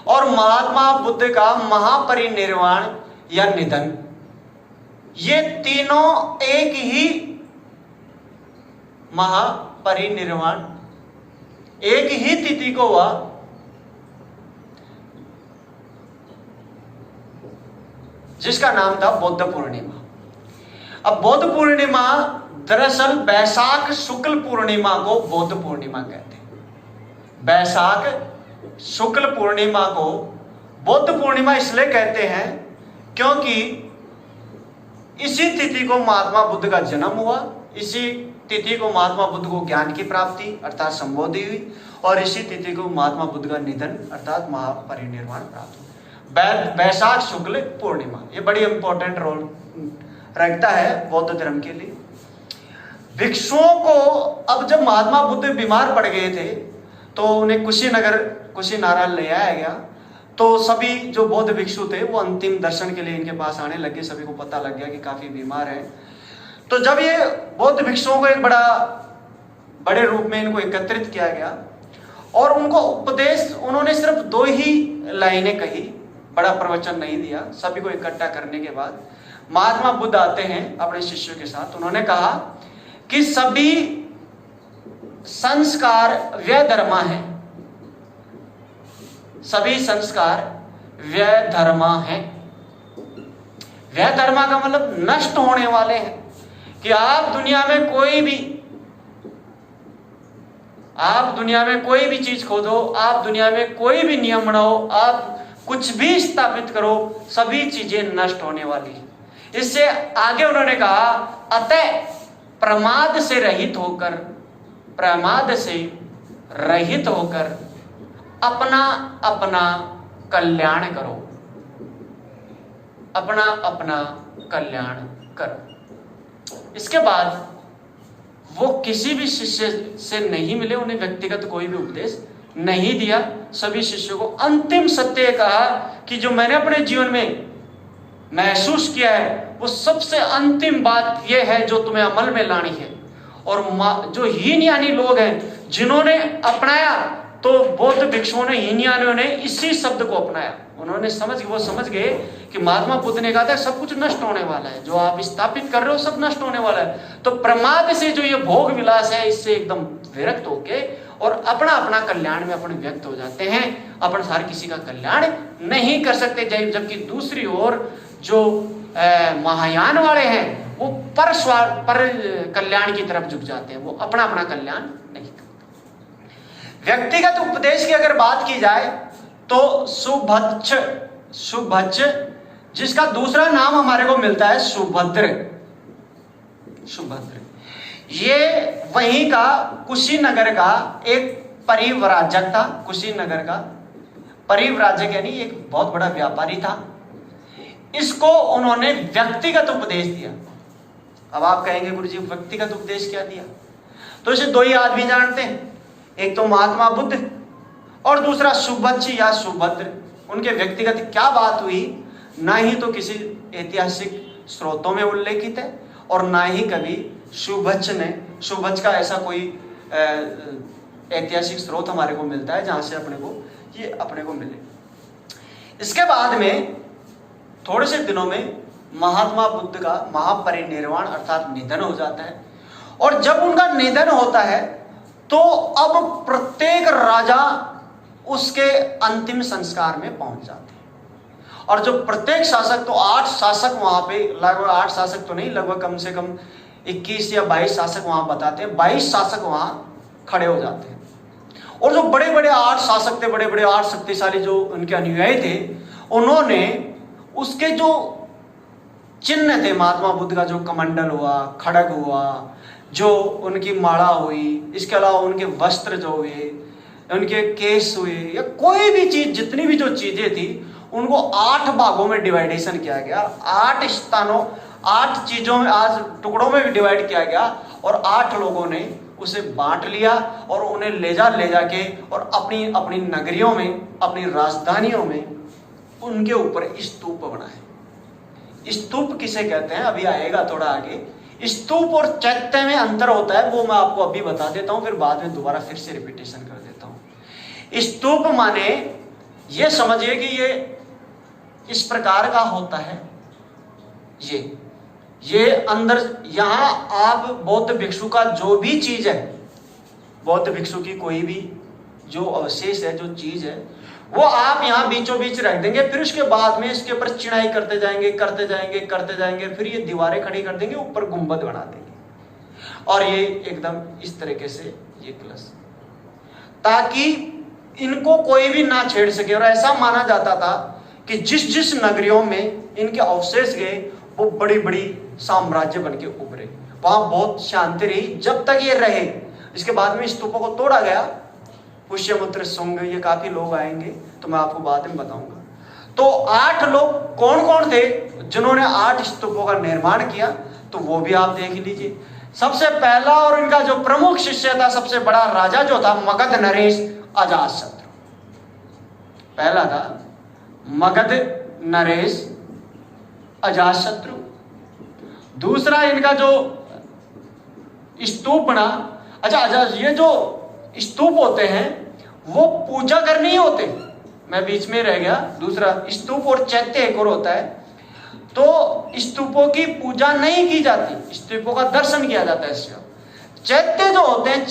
और महात्मा बुद्ध का महापरिनिर्वाण या निधन, ये तीनों एक ही महापरिनिर्वाण एक ही तिथि को हुआ। जिसका नाम था बौद्ध पूर्णिमा। अब बौद्ध पूर्णिमा दरअसल बैसाख शुक्ल पूर्णिमा को बौद्ध पूर्णिमा कहते हैं। बैसाख शुक्ल पूर्णिमा को बौद्ध पूर्णिमा इसलिए कहते हैं क्योंकि इसी तिथि को महात्मा बुद्ध का जन्म हुआ, इसी तिथि को महात्मा बुद्ध को ज्ञान की प्राप्ति अर्थात संबोधि हुई, और इसी तिथि को महात्मा बुद्ध का निधन अर्थात महापरिनिर्वाण प्राप्त हुआ। बैसाख शुक्ल पूर्णिमा ये बड़ी इंपॉर्टेंट रोल रखता है बौद्ध धर्म के लिए। भिक्षुओं को अब जब महात्मा बुद्ध बीमार पड़ गए थे तो उन्हें कुशीनारा ले आया गया। तो सभी जो बौद्ध भिक्षु थे वो अंतिम दर्शन के लिए इनके पास आने लगे। सभी को पता लग गया कि काफी बीमार है। तो जब ये बौद्ध भिक्षुओं को एक बड़े रूप में इनको एकत्रित किया गया और उनको उपदेश, उन्होंने सिर्फ 2 ही लाइनें कही, बड़ा प्रवचन नहीं दिया। सभी को इकट्ठा करने के बाद महात्मा बुद्ध आते हैं अपने शिष्यों के साथ। उन्होंने कहा कि सभी संस्कार व्यधर्मा है, सभी संस्कार व्यधर्मा है। व्यधर्मा का मतलब नष्ट होने वाले हैं। कि आप दुनिया में कोई भी चीज खोदो, आप दुनिया में कोई भी नियम बनाओ, आप कुछ भी स्थापित करो, सभी चीजें नष्ट होने वाली है। इससे आगे उन्होंने कहा अतः प्रमाद से रहित होकर अपना अपना कल्याण करो, अपना अपना कल्याण करो। इसके बाद वो किसी भी शिष्य से नहीं मिले, उन्हें व्यक्तिगत कोई भी उपदेश नहीं दिया। सभी शिष्यों को अंतिम सत्य कहा कि जो मैंने अपने जीवन में महसूस किया है वो सबसे अंतिम बात यह है जो तुम्हें अमल में लानी है। और जो हीनयानी लोग हैं जिन्होंने अपनाया, तो बौद्ध भिक्षुओं ने, हीनयानियों ने इसी शब्द को अपनाया। उन्होंने समझ गए कि महात्मा बुद्ध ने कहा था सब कुछ नष्ट होने वाला है, जो आप स्थापित कर रहे हो सब नष्ट होने वाला है। तो प्रमाद से जो ये भोग विलास है इससे एकदम विरक्त होके और अपना अपना कल्याण में अपने व्यक्त हो जाते हैं। अपन सारे किसी का कल्याण नहीं कर सकते। जबकि दूसरी ओर जो महायान वाले हैं वो पर कल्याण की तरफ झुक जाते हैं, वो अपना अपना कल्याण नहीं करते। व्यक्तिगत उपदेश की अगर बात की जाए तो सुभच्छ, जिसका दूसरा नाम हमारे को मिलता है सुभद्र। ये वहीं का कुशीनगर का एक परिव्राजक था। कुशीनगर का परिव्राजक यानी एक बहुत बड़ा व्यापारी था। इसको उन्होंने व्यक्तिगत उपदेश दिया। अब आप कहेंगे गुरुजी व्यक्तिगत उपदेश क्या दिया? तो इसे 2 ही आदमी जानते हैं, एक तो महात्मा बुद्ध और दूसरा सुभच्छ या सुभद्र। उनके व्यक्तिगत क्या बात हुई ना ही तो किसी ऐतिहासिक स्रोतों में उल्लेखित है और ना ही कभी सुभच्छ का ऐसा कोई ऐतिहासिक स्रोत हमारे को मिलता है जहां से अपने को मिले। इसके बाद में थोड़े से दिनों में महात्मा बुद्ध का महापरिनिर्वाण अर्थात निधन हो जाता है। और जब उनका निधन होता है तो अब प्रत्येक राजा उसके अंतिम संस्कार में पहुंच जाते हैं। और जो प्रत्येक शासक, तो 8 शासक वहां पे, लगभग 8 शासक तो नहीं, लगभग कम से कम 21 या 22 शासक वहां बताते हैं, 22 शासक वहां खड़े हो जाते हैं। और जो बड़े बड़े 8 शासक थे, बड़े बड़े 8 शक्तिशाली जो उनके अनुयायी थे, उन्होंने उसके जो चिन्ह थे महात्मा बुद्ध का, जो कमंडल हुआ, खड़ग हुआ, जो उनकी माला हुई, इसके अलावा उनके वस्त्र जो हुए, उनके केस हुए, या कोई भी चीज, जितनी भी जो चीजें थी उनको 8 भागों में डिवाइडेशन किया गया। 8 स्थानों, 8 चीजों में, आज टुकड़ों में भी डिवाइड किया गया और 8 लोगों ने उसे बांट लिया और उन्हें ले जाके और अपनी अपनी नगरियों में, अपनी राजधानियों में उनके ऊपर स्तूप बनाए। स्तूप किसे कहते हैं अभी आएगा थोड़ा आगे। स्तूप और चैत्य में अंतर होता है, वो मैं आपको अभी बता देता हूं, फिर बाद में दोबारा फिर से रिपीटेशन कर देता हूं। स्तूप माने ये समझिए कि ये इस प्रकार का होता है। ये अंदर, यहां आप बौद्ध भिक्षु का जो भी चीज है, बौद्ध भिक्षु की कोई भी जो अवशेष है, जो चीज है, वो आप यहाँ बीचों बीच रख देंगे। फिर उसके बाद में इसके ऊपर चिनाई करते जाएंगे, फिर ये दीवारें खड़ी कर देंगे, ऊपर गुंबद बना देंगे। और ये एकदम इस तरीके से ये कलश, ताकि इनको कोई भी ना छेड़ सके। और ऐसा माना जाता था कि जिस जिस नगरियों में इनके अवशेष गए वो बड़ी बड़ी साम्राज्य बन के उभरे, वहां बहुत शांति रही जब तक ये रहे। इसके बाद में स्तूपों को तोड़ा गया, पुष्यमित्र, शुंग, ये काफी लोग आएंगे तो मैं आपको बाद में बताऊंगा। तो 8 लोग कौन कौन थे जिन्होंने 8 स्तूपों का निर्माण किया, तो वो भी आप देख लीजिए। सबसे पहला और इनका जो प्रमुख शिष्य था, सबसे बड़ा राजा जो था, मगध नरेश अजातशत्रु। पहला था मगध नरेश अजातशत्रु। दूसरा इनका जो स्तूप बना, अच्छा ये जो स्तूप होते हैं वो पूजा करनी ही होते, मैं बीच में रह गया। दूसरा स्तूप और चैत्य एक और होता है, तो स्तूपों की पूजा नहीं की जाती, स्तूपों का दर्शन किया जाता है। चैत्य जो होते हैं,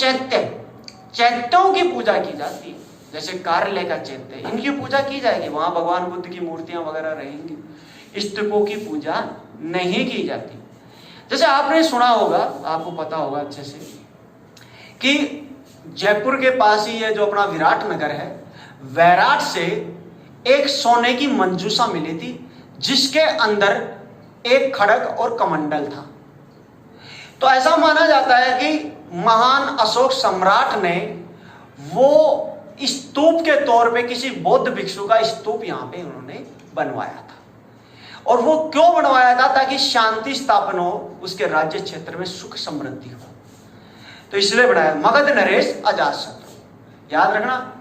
चैत्यों की पूजा की जाती है। जैसे कार्यालय का चैत्य, इनकी पूजा की जाएगी, वहां भगवान बुद्ध की मूर्तियां वगैरह रहेंगी। स्तूपों की पूजा नहीं की जाती। जैसे आपने सुना होगा, आपको पता होगा अच्छे से, कि जयपुर के पास ही ये जो अपना विराट नगर है, वैराट से एक सोने की मंजूषा मिली थी जिसके अंदर एक खड़ग और कमंडल था। तो ऐसा माना जाता है कि महान अशोक सम्राट ने वो स्तूप के तौर पे किसी बौद्ध भिक्षु का स्तूप यहां पे उन्होंने बनवाया था। और वो क्यों बनवाया था? ताकि शांति स्थापन हो, उसके राज्य क्षेत्र में सुख समृद्धि हो, तो इसलिए बनाया। मगध नरेश अजातशत्रु, याद रखना,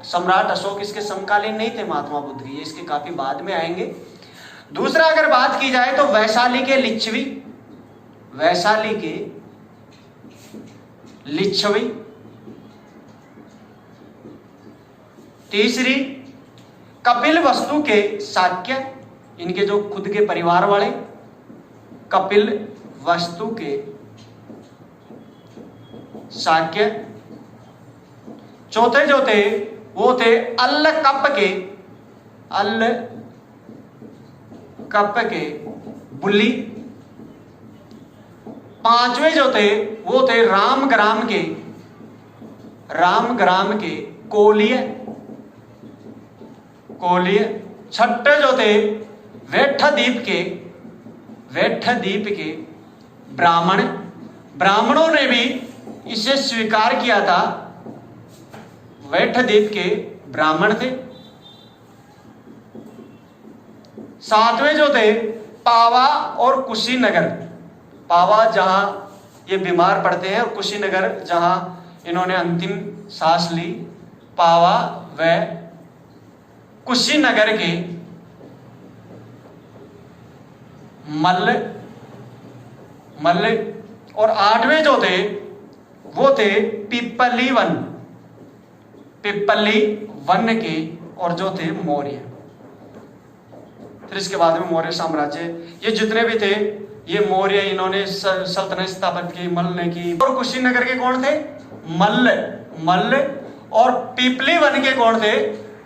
सम्राट अशोक इसके समकालीन नहीं थे महात्मा बुद्ध की, ये इसके काफी बाद में आएंगे। दूसरा अगर बात की जाए तो वैशाली के लिच्छवी, वैशाली के लिच्छवी। तीसरी कपिल वस्तु के शाक्य, इनके जो खुद के परिवार वाले, कपिल वस्तु के शाक्य। चौथे जो थे वो थे अल्लकप के बुल्ली। पांचवे जो थे वो थे रामग्राम के कोलिय। छठे जो थे वेठद्वीप के ब्राह्मण। ब्राह्मणों ने भी इसे स्वीकार किया था, वेठद्वीप के ब्राह्मण थे। सातवें जो थे पावा और कुशीनगर। पावा जहां ये बीमार पड़ते हैं और कुशीनगर जहां इन्होंने अंतिम सांस ली। पावा व कुशीनगर के मल्ल। और आठवें जो थे वो थे पिपली वन के, और जो थे मौर्य। फिर इसके बाद में मौर्य साम्राज्य, ये जितने भी थे ये मौर्य, इन्होंने सल्तनत स्थापित की, मल्ल ने की। और कुशीनगर के कौन थे? मल्ल। और पिपली वन के कौन थे?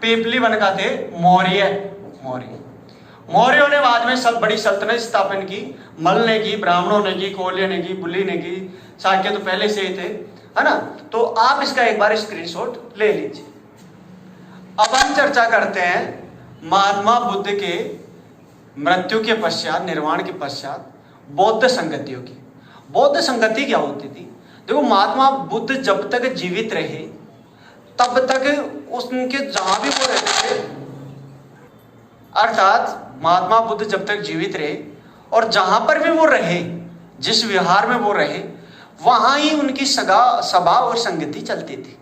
पिपली वन का थे मौर्य। मौर्यों ने बाद में सब बड़ी सल्तनत स्थापन की। मल्ल ने की, ब्राह्मणों ने की, कोल्य ने की, बुल्ली ने की, शाक्य तो पहले से ही थे, है ना। तो आप इसका एक बार स्क्रीनशॉट ले लीजिए। अब हम चर्चा करते हैं महात्मा बुद्ध के मृत्यु के पश्चात, निर्वाण के पश्चात बौद्ध संगतियों की। बौद्ध संगति क्या होती थी? देखो, महात्मा बुद्ध जब तक जीवित रहे तब तक उनके जहां भी वो रहते थे, अर्थात महात्मा बुद्ध जब तक जीवित रहे और जहां पर भी वो रहे, जिस विहार में वो रहे, वहां ही उनकी सभा और संगति चलती थी।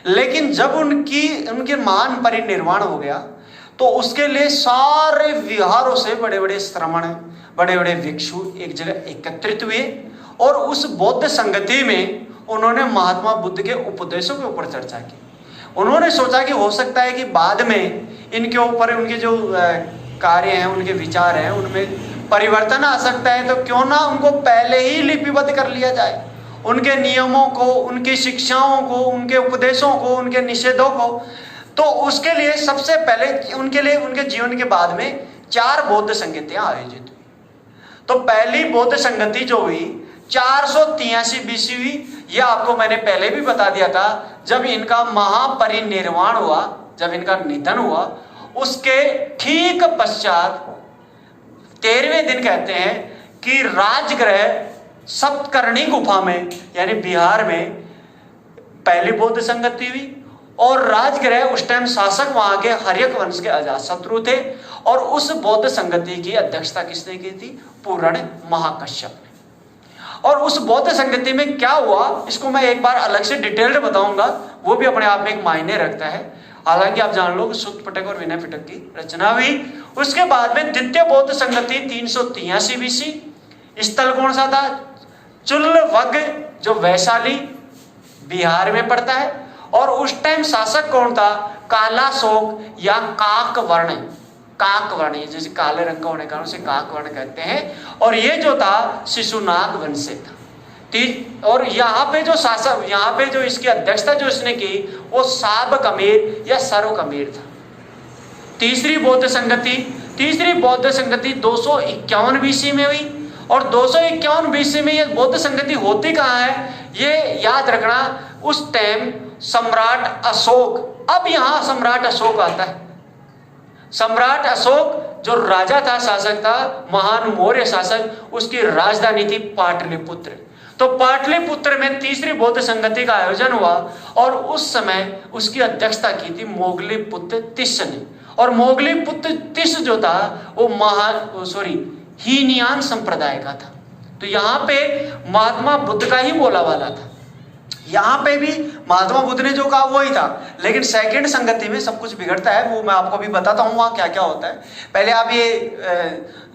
लेकिन जब उनके महान परिनिर्वाण हो गया तो उसके लिए सारे विहारों से बड़े बड़े श्रमण, बड़े बड़े भिक्षु एक जगह एकत्रित हुए और उस बौद्ध संगति में उन्होंने महात्मा बुद्ध के उपदेशों के ऊपर चर्चा की। उन्होंने सोचा कि हो सकता है कि बाद में इनके ऊपर उनके जो कार्य हैं, उनके विचार हैं, उनमें परिवर्तन आ सकता है, तो क्यों ना उनको पहले ही लिपिबद्ध कर लिया जाए, उनके नियमों को, उनकी शिक्षाओं को, उनके उपदेशों को, उनके निषेधों को। तो उसके लिए सबसे पहले उनके जीवन के बाद में 4 बौद्ध संगतियां आयोजित हुई। तो पहली बौद्ध संगति जो हुई 483 BC हुई। यह आपको मैंने पहले भी बता दिया था, जब इनका महापरिनिर्वाण हुआ, जब इनका निधन हुआ, उसके ठीक पश्चात 13वें दिन कहते हैं कि राजगृह सप्तकर्णी गुफा में, यानी बिहार में पहली बौद्ध संगति हुई। और राजगृह उस टाइम शासक वहां के हर्यक वंश के अजातशत्रु थे, और उस बौद्ध संगति की अध्यक्षता किसने की थी? पूर्ण महाकश्यप ने। और उस बौद्ध संगति में क्या हुआ, इसको मैं एक बार अलग से डिटेल्ड बताऊंगा, वो भी अपने आप में एक मायने रखता है। हालांकि आप जान लो कि सुत्त पिटक और विनय पिटक की रचना हुई। उसके बाद में द्वितीय बौद्ध संगति 383 BC। स्थल कौन सा था? चुल्लवग, जो वैशाली बिहार में पड़ता है। और उस टाइम शासक कौन था? कालाशोक या काकवर्ण। काकवर्ण, जैसे काले रंग का होने के कारण उसे काकवर्ण कहते हैं। और ये जो था शिशुनाग वंश से था। और यहाँ पे जो शासक, यहाँ पे जो इसकी अध्यक्षता जो इसने की, वो साब कमीर या सर्व कमीर था। तीसरी बौद्ध संगति 251 BC में हुई। और 251 BC में ये बौद्ध संगति होती कहाँ है, ये याद रखना। उस टाइम सम्राट अशोक, अब यहां सम्राट अशोक आता है। सम्राट अशोक जो राजा था, शासक था, महान मौर्य शासक, उसकी राजधानी थी पाटलिपुत्र। तो पाटलिपुत्र में तीसरी बौद्ध संगति का आयोजन हुआ, और उस समय उसकी अध्यक्षता की थी मोगलीपुत्र तिस ने। और मोगलीपुत्र तिस जो था वो हीनयान संप्रदाय का था। तो यहाँ पे महात्मा बुद्ध का ही बोला वाला था। यहाँ पे भी महात्मा बुद्ध ने जो कहा वही था, लेकिन सेकंड संगति में सब कुछ बिगड़ता है। वो मैं आपको भी बताता हूँ वहाँ क्या क्या होता है। पहले आप ये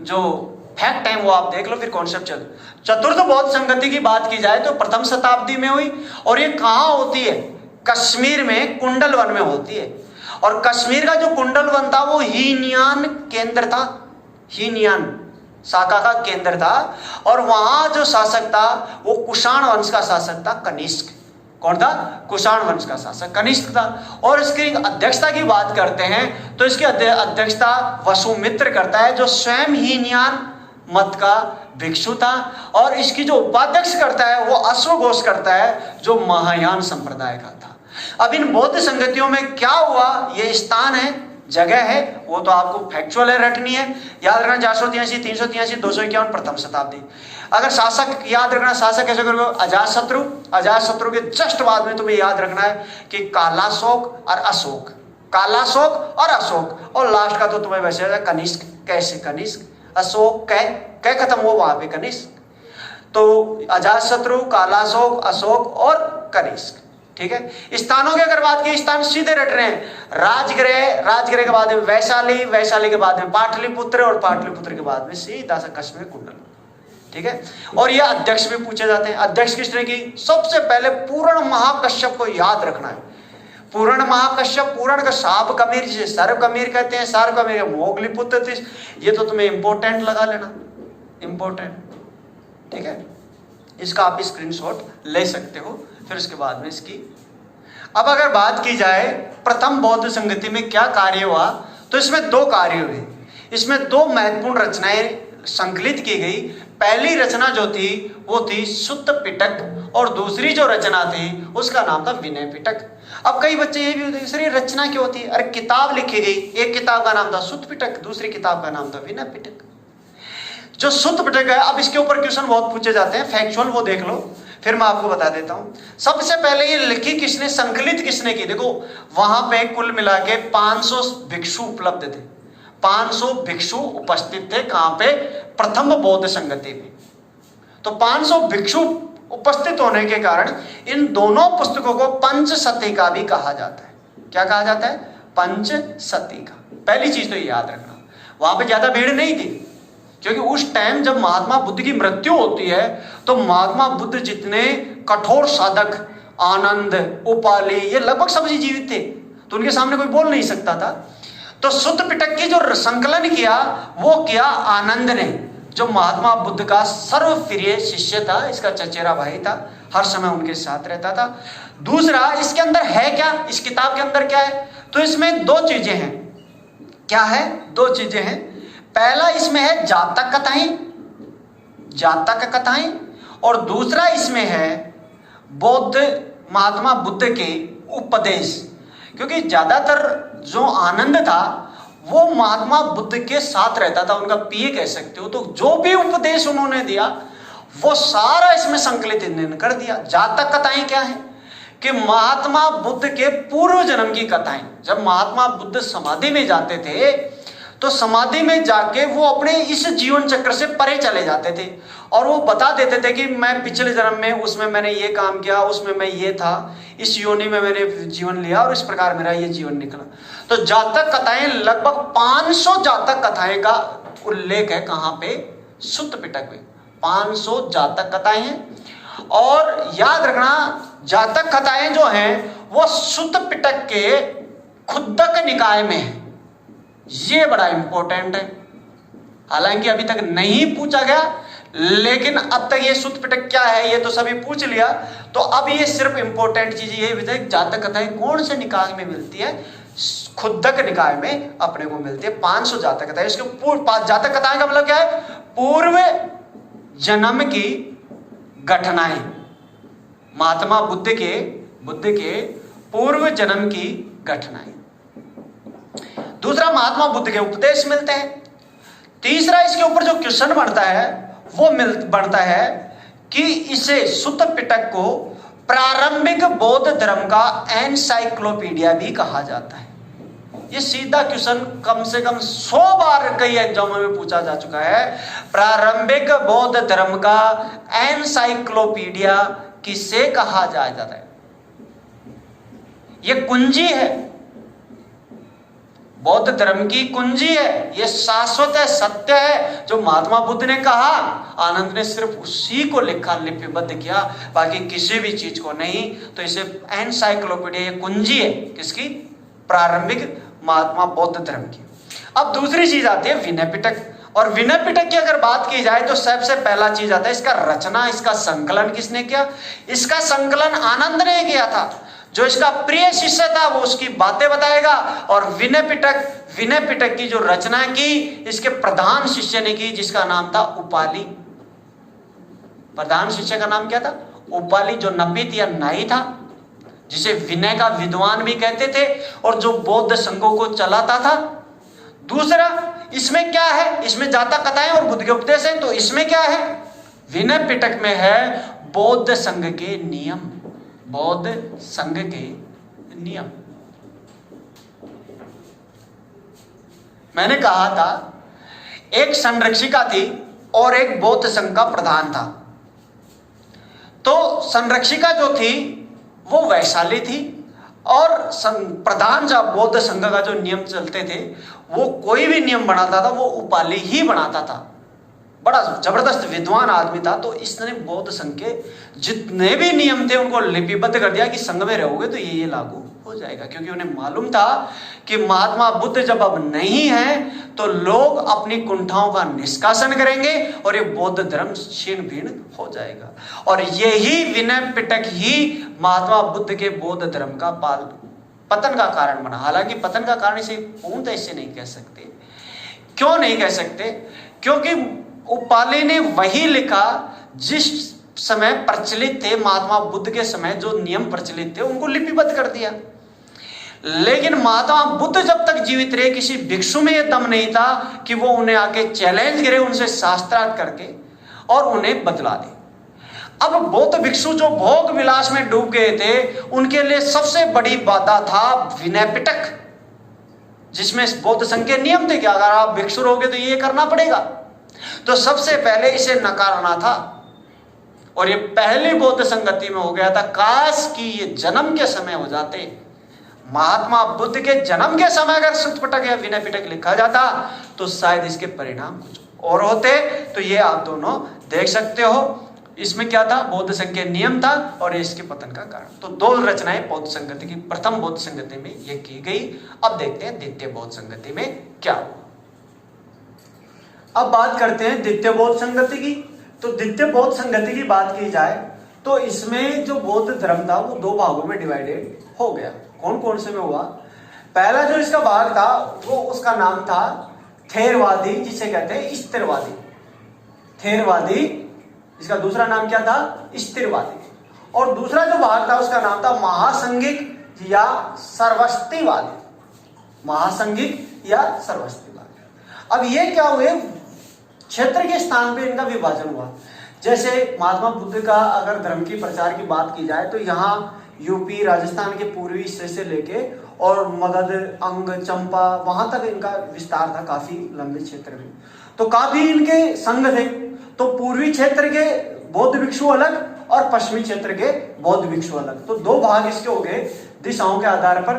जो फैक्ट है वो आप देख लो, फिर कॉन्सेप्ट चलो। चतुर्थ बौद्ध संगति की बात की जाए तो प्रथम शताब्दी में हुई। और ये कहाँ होती है? कश्मीर में कुंडल वन में होती है। और कश्मीर का जो कुंडल वन था वो हीनयान केंद्र था, हीनयान शाखा का केंद्र था। और वहां जो शासक था वो कुषाण वंश का शासक था, कनिष्क। कौन था? कुषाण वंश का शासक कनिष्क था। और इसकी अध्यक्षता की बात करते हैं तो इसकी अध्यक्षता वसुमित्र करता है, जो स्वयं हीनयान मत का भिक्षु था। और इसकी जो उपाध्यक्ष करता है वो अश्वघोष करता है, जो महायान संप्रदाय का था। अब इन बौद्ध संगतियों में क्या हुआ, ये स्थान है, जगह है, वो तो आपको फैक्चुअल है, रटनी है। याद रखना 483, 383, 251 प्रथम शताब्दी। अगर शासक याद रखना, शासक कैसे करोगे? अजातशत्रु। अजातशत्रु के जस्ट बाद में तुम्हें याद रखना है कि कालाशोक और अशोक, कालाशोक और अशोक। और लास्ट का तो तुम्हें वैसे कनिष्क। कैसे कनिष्क? अशोक कै खत्म हो वहां पे कनिष्क। तो अजातशत्रु, कालाशोक, अशोक और कनिष्क। ठीक है। स्थानों की अगर बात की, स्थान सीधे रट रहे हैं। राजगृह के बाद में वैशाली, वैशाली के बाद में पाटलिपुत्र, और पाटलिपुत्र के बाद में सीधा सा कश्मीर कुंडल। ठीक है। और ये अध्यक्ष भी पूछे जाते हैं। अध्यक्ष किसने की? सबसे पहले पूर्ण महाकश्यप को याद रखना है। पूर्ण महाकश्यप, पूर्ण का साब कमीर, जिसे सर्व कमीर कहते हैं, सर्व कमीर मोगलीपुत्र। ये तो तुम्हें इंपोर्टेंट लगा लेना, इंपोर्टेंट। ठीक है। इसका आप स्क्रीनशॉट ले सकते हो। फिर उसके बाद में इसकी अब अगर बात की जाए प्रथम बौद्ध संगति में क्या कार्य हुआ, तो इसमें दो कार्य हुए। इसमें दो महत्वपूर्ण रचनाएं संकलित की गई। पहली रचना जो थी वो थी सुत्त पिटक, और दूसरी जो रचना थी उसका नाम था विनय पिटक। अब कई बच्चे ये भी होते हैं, सर ये रचना क्यों होती है? अरे किताब लिखी गई, एक किताब का नाम था सुत्त पिटक, दूसरी किताब का नाम था विनय पिटक। जो सुत्त पिटक है, अब इसके ऊपर क्वेश्चन बहुत पूछे जाते हैं, फैक्चुअल वो देख लो, फिर मैं आपको बता देता हूं। सबसे पहले ये लिखी किसने, संकलित किसने की? देखो वहां पे कुल मिला के 500 भिक्षु उपलब्ध थे, 500 भिक्षु उपस्थित थे। कहां पे? प्रथम बौद्ध संगति में। तो 500 भिक्षु उपस्थित होने के कारण इन दोनों पुस्तकों को पंचशती भी कहा जाता है। क्या कहा जाता है? पंचशती। पहली चीज तो ये याद रखना। वहां पे ज्यादा भीड़ नहीं थी, क्योंकि उस टाइम जब महात्मा बुद्ध की मृत्यु होती है तो महात्मा बुद्ध जितने कठोर साधक, आनंद, उपाली, ये लगभग सभी जीवित थे, तो उनके सामने कोई बोल नहीं सकता था। तो सुत्त पिटक की जो संकलन किया वो किया आनंद ने, जो महात्मा बुद्ध का सर्वप्रिय शिष्य था, इसका चचेरा भाई था, हर समय उनके साथ रहता था। दूसरा, इसके अंदर है क्या, इस किताब के अंदर क्या है? तो इसमें दो चीजें हैं। क्या है? दो चीजें हैं। पहला इसमें है जातक कथाएं, जातक कथाएं, और दूसरा इसमें है महात्मा बुद्ध के उपदेश। क्योंकि ज्यादातर जो आनंद था वो महात्मा बुद्ध के साथ रहता था, उनका पीए कह सकते हो। तो जो भी उपदेश उन्होंने दिया वो सारा इसमें संकलित इन्होंने कर दिया। जातक कथाएं क्या है कि महात्मा बुद्ध के पूर्व जन्म की कथाएं। जब महात्मा बुद्ध समाधि में जाते थे तो समाधि में जाके वो अपने इस जीवन चक्र से परे चले जाते थे और वो बता देते थे कि मैं पिछले जन्म में उसमें मैंने ये काम किया, उसमें मैं ये था, इस योनि में मैंने जीवन लिया और इस प्रकार मेरा ये जीवन निकला। तो जातक कथाएं लगभग 500 जातक कथाएं का उल्लेख है। कहां पे? सुत्त पिटक में 500 जातक कथाएं हैं। और याद रखना जातक कथाएं जो हैं वो सुत्त पिटक के खुद्दक निकाय में है। ये बड़ा इंपॉर्टेंट है, हालांकि अभी तक नहीं पूछा गया, लेकिन अब तक ये सुत्त पिटक क्या है ये तो सभी पूछ लिया। तो अब ये सिर्फ इंपॉर्टेंट चीज ये भी जातक कथाएं कौन से निकाय में मिलती है? खुद्दक निकाय में अपने को मिलती है 500 जातक कथाएं। इसके जातक कथाएं का मतलब क्या है? पूर्व जन्म की घटनाएं, महात्मा बुद्ध के पूर्व जन्म की घटनाएं। दूसरा महात्मा बुद्ध के उपदेश मिलते हैं। तीसरा इसके ऊपर जो क्वेश्चन बनता है वो बनता है कि इसे सुत्त पिटक को प्रारंभिक बौद्ध धर्म का एनसाइक्लोपीडिया भी कहा जाता है। ये सीधा क्वेश्चन कम से कम 100 बार कई एग्जामों में पूछा जा चुका है। प्रारंभिक बौद्ध धर्म का एनसाइक्लोपीडिया किसे कहा जाता है? ये कुंजी है, बौद्ध धर्म की कुंजी है, ये शाश्वत है, सत्य है। जो महात्मा बुद्ध ने कहा, आनंद ने सिर्फ उसी को लिखा, लिपिबद्ध किया, बाकी किसी भी चीज को नहीं। तो इसे एनसाइक्लोपीडिया, ये कुंजी है किसकी? प्रारंभिक महात्मा बौद्ध धर्म की। अब दूसरी चीज आती है विनय पिटक। और विनय पिटक की अगर बात की जाए तो सबसे पहला चीज आता है इसका रचना, इसका संकलन किसने किया? इसका संकलन आनंद ने किया था। जो इसका प्रिय शिष्य था वो उसकी बातें बताएगा। और विनय पिटक की जो रचना की इसके प्रधान शिष्य ने की, जिसका नाम था उपाली। प्रधान शिष्य का नाम क्या था? उपाली, जो नपित या नाई था, जिसे विनय का विद्वान भी कहते थे और जो बौद्ध संघों को चलाता था। दूसरा इसमें क्या है? इसमें जातक कथाएं और बुद्ध के उपदेश हैं। तो इसमें क्या है? विनय पिटक में है बौद्ध संघ के नियम, बौद्ध संघ के नियम। मैंने कहा था एक संरक्षिका थी और एक बौद्ध संघ का प्रधान था। तो संरक्षिका जो थी वो वैशाली थी और प्रधान जब बौद्ध संघ का जो नियम चलते थे वो कोई भी नियम बनाता था वो उपाली ही बनाता था। बड़ा जबरदस्त विद्वान आदमी था। तो इसने बौद्ध संघ के जितने भी नियम थे उनको लिपिबद्ध कर दिया कि संघ में रहोगे तो ये लागू हो जाएगा। क्योंकि उन्हें मालूम था कि महात्मा बुद्ध जब अब नहीं है तो लोग अपनी कुंठाओं का निष्कासन करेंगे और ये बौद्ध धर्म छीन भीन हो जाएगा। और यही विनय पिटक ही महात्मा बुद्ध के बौद्ध धर्म का पतन का कारण बना। हालांकि पतन का कारण इसे पूर्णतः इसे नहीं कह सकते। क्यों नहीं कह सकते? क्योंकि उपाली ने वही लिखा जिस समय प्रचलित थे, महात्मा बुद्ध के समय जो नियम प्रचलित थे उनको लिपिबद्ध कर दिया। लेकिन महात्मा बुद्ध जब तक जीवित रहे किसी भिक्षु में यह दम नहीं था कि वो उन्हें आके चैलेंज करे उनसे शास्त्रार्थ करके और उन्हें बदला दे। अब बौद्ध भिक्षु जो भोग विलास में डूब गए थे उनके लिए सबसे बड़ी बाधा था विनय पिटक, जिसमें बौद्ध संघ के नियम थे कि अगर आप भिक्षु रहोगे तो ये करना पड़ेगा। तो सबसे पहले इसे नकारना था और ये पहली बौद्ध संगति में हो गया था। काश कि ये जन्म के समय हो जाते, महात्मा बुद्ध के जन्म के समय अगर सुत्त पिटक या विनय पिटक लिखा जाता तो शायद इसके परिणाम कुछ और होते। तो ये आप दोनों देख सकते हो। इसमें क्या था? बौद्ध संघ के नियम था और इसके पतन का कारण। तो दो रचनाएं बौद्ध संगति की प्रथम बौद्ध संगति में ये की गई। अब देखते हैं द्वितीय बौद्ध संगति में क्या हुआ। अब बात करते हैं द्वितीय बौद्ध संगति की। तो द्वितीय बौद्ध संगति की बात की जाए तो इसमें जो बौद्ध धर्म था वो दो भागों में डिवाइडेड हो गया। कौन कौन से में हुआ? पहला जो इसका भाग था वो उसका नाम था थेरवादी, जिसे कहते हैं स्थिरवादी। थेरवादी इसका दूसरा नाम क्या था? स्थिरवादी। और दूसरा जो भाग था उसका नाम था महासंघिक या सर्वस्तिवादी। महासंघिक या सर्वस्तिवादी। अब ये क्या हुए, क्षेत्र के स्थान पे इनका विभाजन हुआ। जैसे महात्मा बुद्ध का अगर धर्म की प्रचार की बात की जाए तो यहाँ यूपी राजस्थान के पूर्वी हिस्से से लेके और मगध, अंग, चंपा, वहां तक इनका विस्तार था, काफी लंबे क्षेत्र में। तो काफी इनके संघ थे। तो पूर्वी क्षेत्र के बौद्ध भिक्षु अलग और पश्चिमी क्षेत्र के बौद्ध भिक्षु अलग। तो दो भाग इसके हो गए दिशाओं के आधार पर।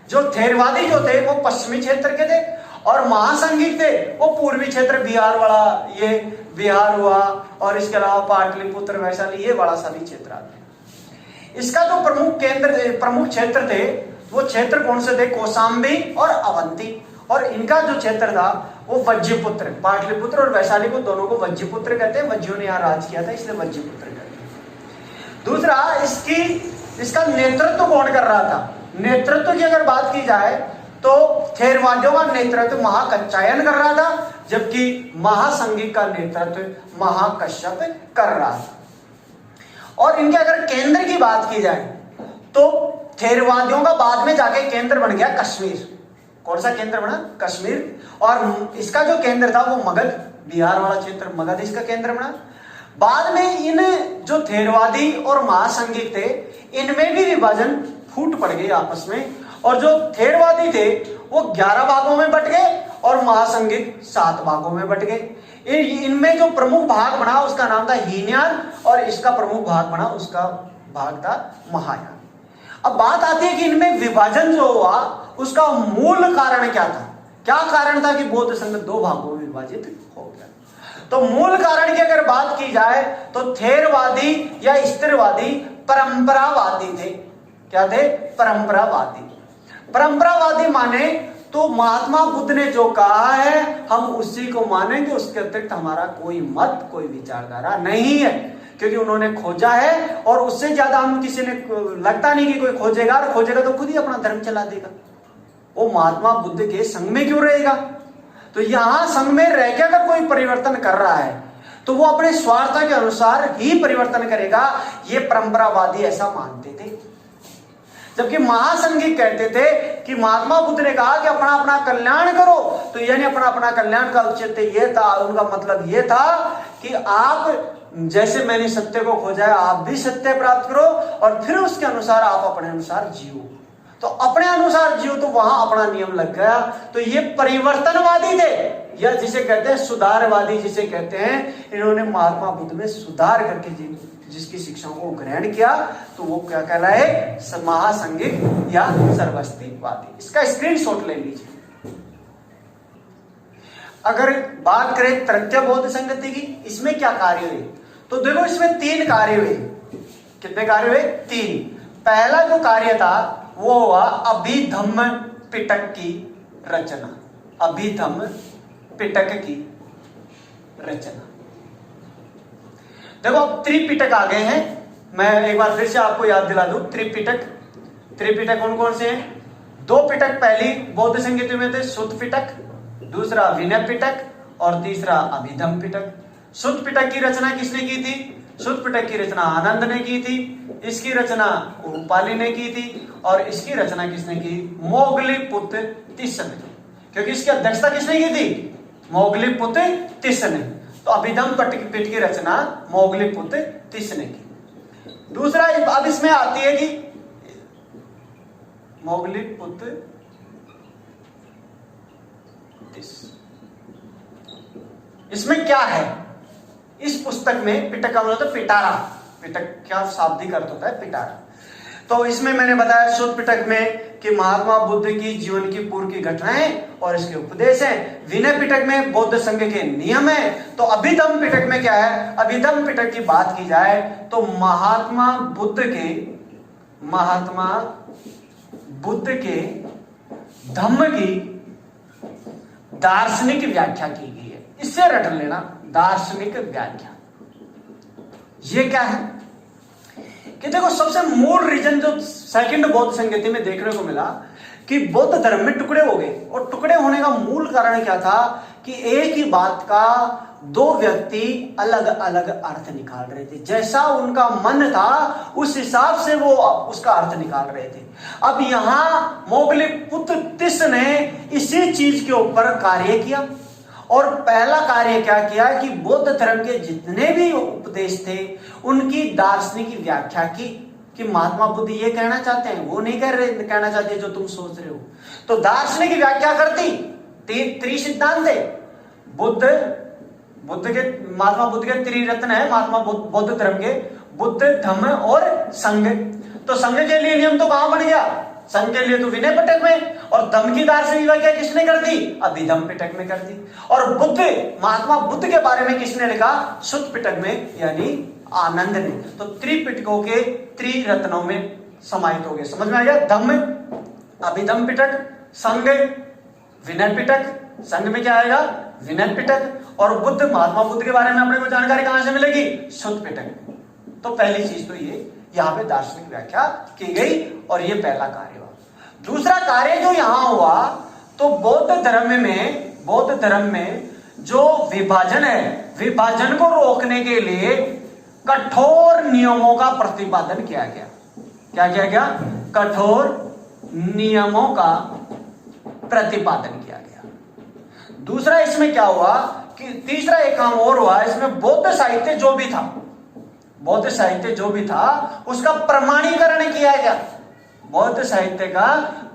जो थेरवादी जो थे वो पश्चिमी क्षेत्र के थे और महासंघिक थे वो पूर्वी क्षेत्र, बिहार वाला, ये बिहार हुआ और इसके अलावा पाटलिपुत्र, वैशाली, ये बड़ा सा भी क्षेत्र आता है। इसका जो प्रमुख क्षेत्र थे वो क्षेत्र कौन से थे? कौशाम्बी और अवंती। और इनका जो क्षेत्र था वो वज्रपुत्र, पाटलिपुत्र और वैशाली को दोनों को वज्रपुत्र कहते हैं। वज्जियों ने यहाँ राज किया था इसलिए वज्रपुत्र कहते हैं। दूसरा, इसका नेतृत्व कौन कर रहा था? नेतृत्व की अगर बात की जाए तो थेरवादियों का नेतृत्व महाकच्छायन कर रहा था, जबकि महासंघिक का नेतृत्व महाकश्यप कर रहा था। और इनके अगर केंद्र की बात की जाए तो थेरवादियों का बाद में जाके केंद्र बन गया कश्मीर। कौन सा केंद्र बना? कश्मीर। और इसका जो केंद्र था वो मगध, बिहार वाला क्षेत्र, मगध इसका केंद्र बना। बाद में इन जो थेरवादी और महासंघिक थे इनमें भी विभाजन फूट पड़ गई आपस में। और जो थेरवादी थे वो 11 भागों में बट गए और महासंघिक 7 भागों में बट गए। इनमें जो प्रमुख भाग बना उसका नाम था हीनयान और इसका प्रमुख भाग बना उसका भाग था महायान। अब बात आती है कि इनमें विभाजन जो हुआ उसका मूल कारण क्या था? क्या कारण था कि बौद्ध संघ 2 भागों में विभाजित हो गया? तो मूल कारण की अगर बात की जाए तो थेरवादी या स्थिरवादी परंपरावादी थे। क्या थे? परंपरावादी। परंपरावादी माने तो महात्मा बुद्ध ने जो कहा है हम उसी को मानेंगे, उसके अतिरिक्त हमारा कोई मत, कोई विचारधारा नहीं है, क्योंकि उन्होंने खोजा है और उससे ज्यादा हम किसी ने लगता नहीं कि कोई खोजेगा, और खोजेगा तो खुद ही अपना धर्म चला देगा। वो महात्मा बुद्ध के संग में क्यों रहेगा? तो यहां संग में रह के अगर कोई परिवर्तन कर रहा है तो वो अपने स्वार्थ के अनुसार ही परिवर्तन करेगा। ये परंपरावादी ऐसा मानते थे। जबकि महासंघिक कहते थे कि महात्मा बुद्ध ने कहा कि अपना अपना कल्याण करो, तो यानी अपना अपना कल्याण का औचित्य ये था, उनका मतलब ये था कि आप जैसे मैंने सत्य को खोजा है आप भी सत्य प्राप्त करो और फिर उसके अनुसार आप अपने अनुसार जियो। तो अपने अनुसार जियो तो वहां अपना नियम लग गया। तो ये परिवर्तनवादी थे, या जिसे कहते हैं सुधारवादी, जिसे कहते हैं इन्होंने महात्मा बुद्ध में सुधार करके जिसकी शिक्षाओं को ग्रहण किया, तो वो क्या कहलाए? महासंघिक या सर्वस्तिवादी। इसका स्क्रीनशॉट ले लीजिए। अगर बात करें तृतीय बौद्ध संगति की, इसमें क्या कार्य हुए? तो देखो इसमें 3 कार्य हुए। कितने कार्य हुए? 3। पहला जो कार्य था वो हुआ अभिधम्म पिटक की रचना। अभिधम्म पिटक की रचना। देखो अब त्रिपिटक आ गए हैं। मैं एक बार फिर से आपको याद दिला दूं। त्रिपिटक कौन कौन से हैं? 2 पिटक पहली बौद्ध संगति में थे, सुत्त पिटक, दूसरा विनय पिटक और तीसरा अभिधम्म पिटक। सुत्त पिटक की रचना किसने की थी? सुत्त पिटक की रचना आनंद ने की थी, इसकी रचना उपाली ने की थी और इसकी रचना किसने की? मोगलीपुत्र तिस्स ने। क्योंकि इसकी अध्यक्षता किसने की थी? मोगलीपुत्र तिस्स ने। तो अभिधम्म पिटक की रचना मोगलीपुत्र तिस्स ने की। दूसरा अब इसमें आती है कि मोगलीपुत्र तिस्स, इसमें क्या है? इस पुस्तक में पिटक का मतलब पिटारा, पिटक क्या शाब्दिक अर्थ होता है? पिटारा। तो इसमें मैंने बताया सुत्त पिटक में कि महात्मा बुद्ध की जीवन की पूर्व की घटनाएं और इसके उपदेश हैं। विनय पिटक में बौद्ध संघ के नियम है। तो अभिधम्म पिटक में क्या है? अभिधम्म पिटक की बात की जाए तो महात्मा बुद्ध के धम्म की दार्शनिक व्याख्या की गई है। इससे रट लेना, दार्शनिक व्याख्या। ये क्या है कि देखो सबसे मूल रीजन जो सेकंड बौद्ध संगति में देखने को मिला कि बौद्ध धर्म में टुकड़े हो गए। और टुकड़े होने का मूल कारण क्या था कि एक ही बात का दो व्यक्ति अलग अलग अर्थ निकाल रहे थे, जैसा उनका मन था उस हिसाब से वो उसका अर्थ निकाल रहे थे। अब यहां मोगली पुत्र तिस ने इसी चीज के ऊपर कार्य किया, और पहला कार्य क्या किया कि बौद्ध धर्म के जितने भी उपदेश थे उनकी दार्शनिक व्याख्या की, कि महात्मा बुद्ध ये कहना चाहते हैं, वो नहीं कहना चाहते जो तुम सोच रहे हो। तो दार्शनिक व्याख्या करती, त्रिसिद्धांत थे महात्मा बुद्ध के त्रिरत्न है महात्मा बौद्ध धर्म के, बुद्ध धम्म और संघ। तो संघ के लिए नियम तो कहां बन गया, संघ के लिए तो विनय पिटक में, और धम्म की दार्शनिक व्याख्या किसने कर दी, अभिधम्म पिटक में कर दी। और बुद्ध, महात्मा बुद्ध के बारे में किसने लिखा, सुत्त पिटक में, यानी आनंद ने। तो त्रिपिटकों के त्रिरत्नों में समाहित हो गए, समझ में आ गया। धम्म अभिधम्म पिटक, संघ विनय पिटक, संघ में क्या आएगा, विनय पिटक, और बुद्ध, महात्मा बुद्ध के बारे में अपने को जानकारी कहां से मिलेगी, सुत्त पिटक में। तो पहली चीज तो ये यहां पे दार्शनिक व्याख्या की गई, और ये पहला कार्य हुआ। दूसरा कार्य जो यहां हुआ, तो बौद्ध धर्म में जो विभाजन है, विभाजन को रोकने के लिए कठोर नियमों का प्रतिपादन किया गया। क्या किया गया, कठोर नियमों का प्रतिपादन किया गया। दूसरा इसमें क्या हुआ कि तीसरा एक काम और हुआ, इसमें बौद्ध साहित्य जो भी था उसका प्रमाणीकरण किया गया। बौद्ध साहित्य का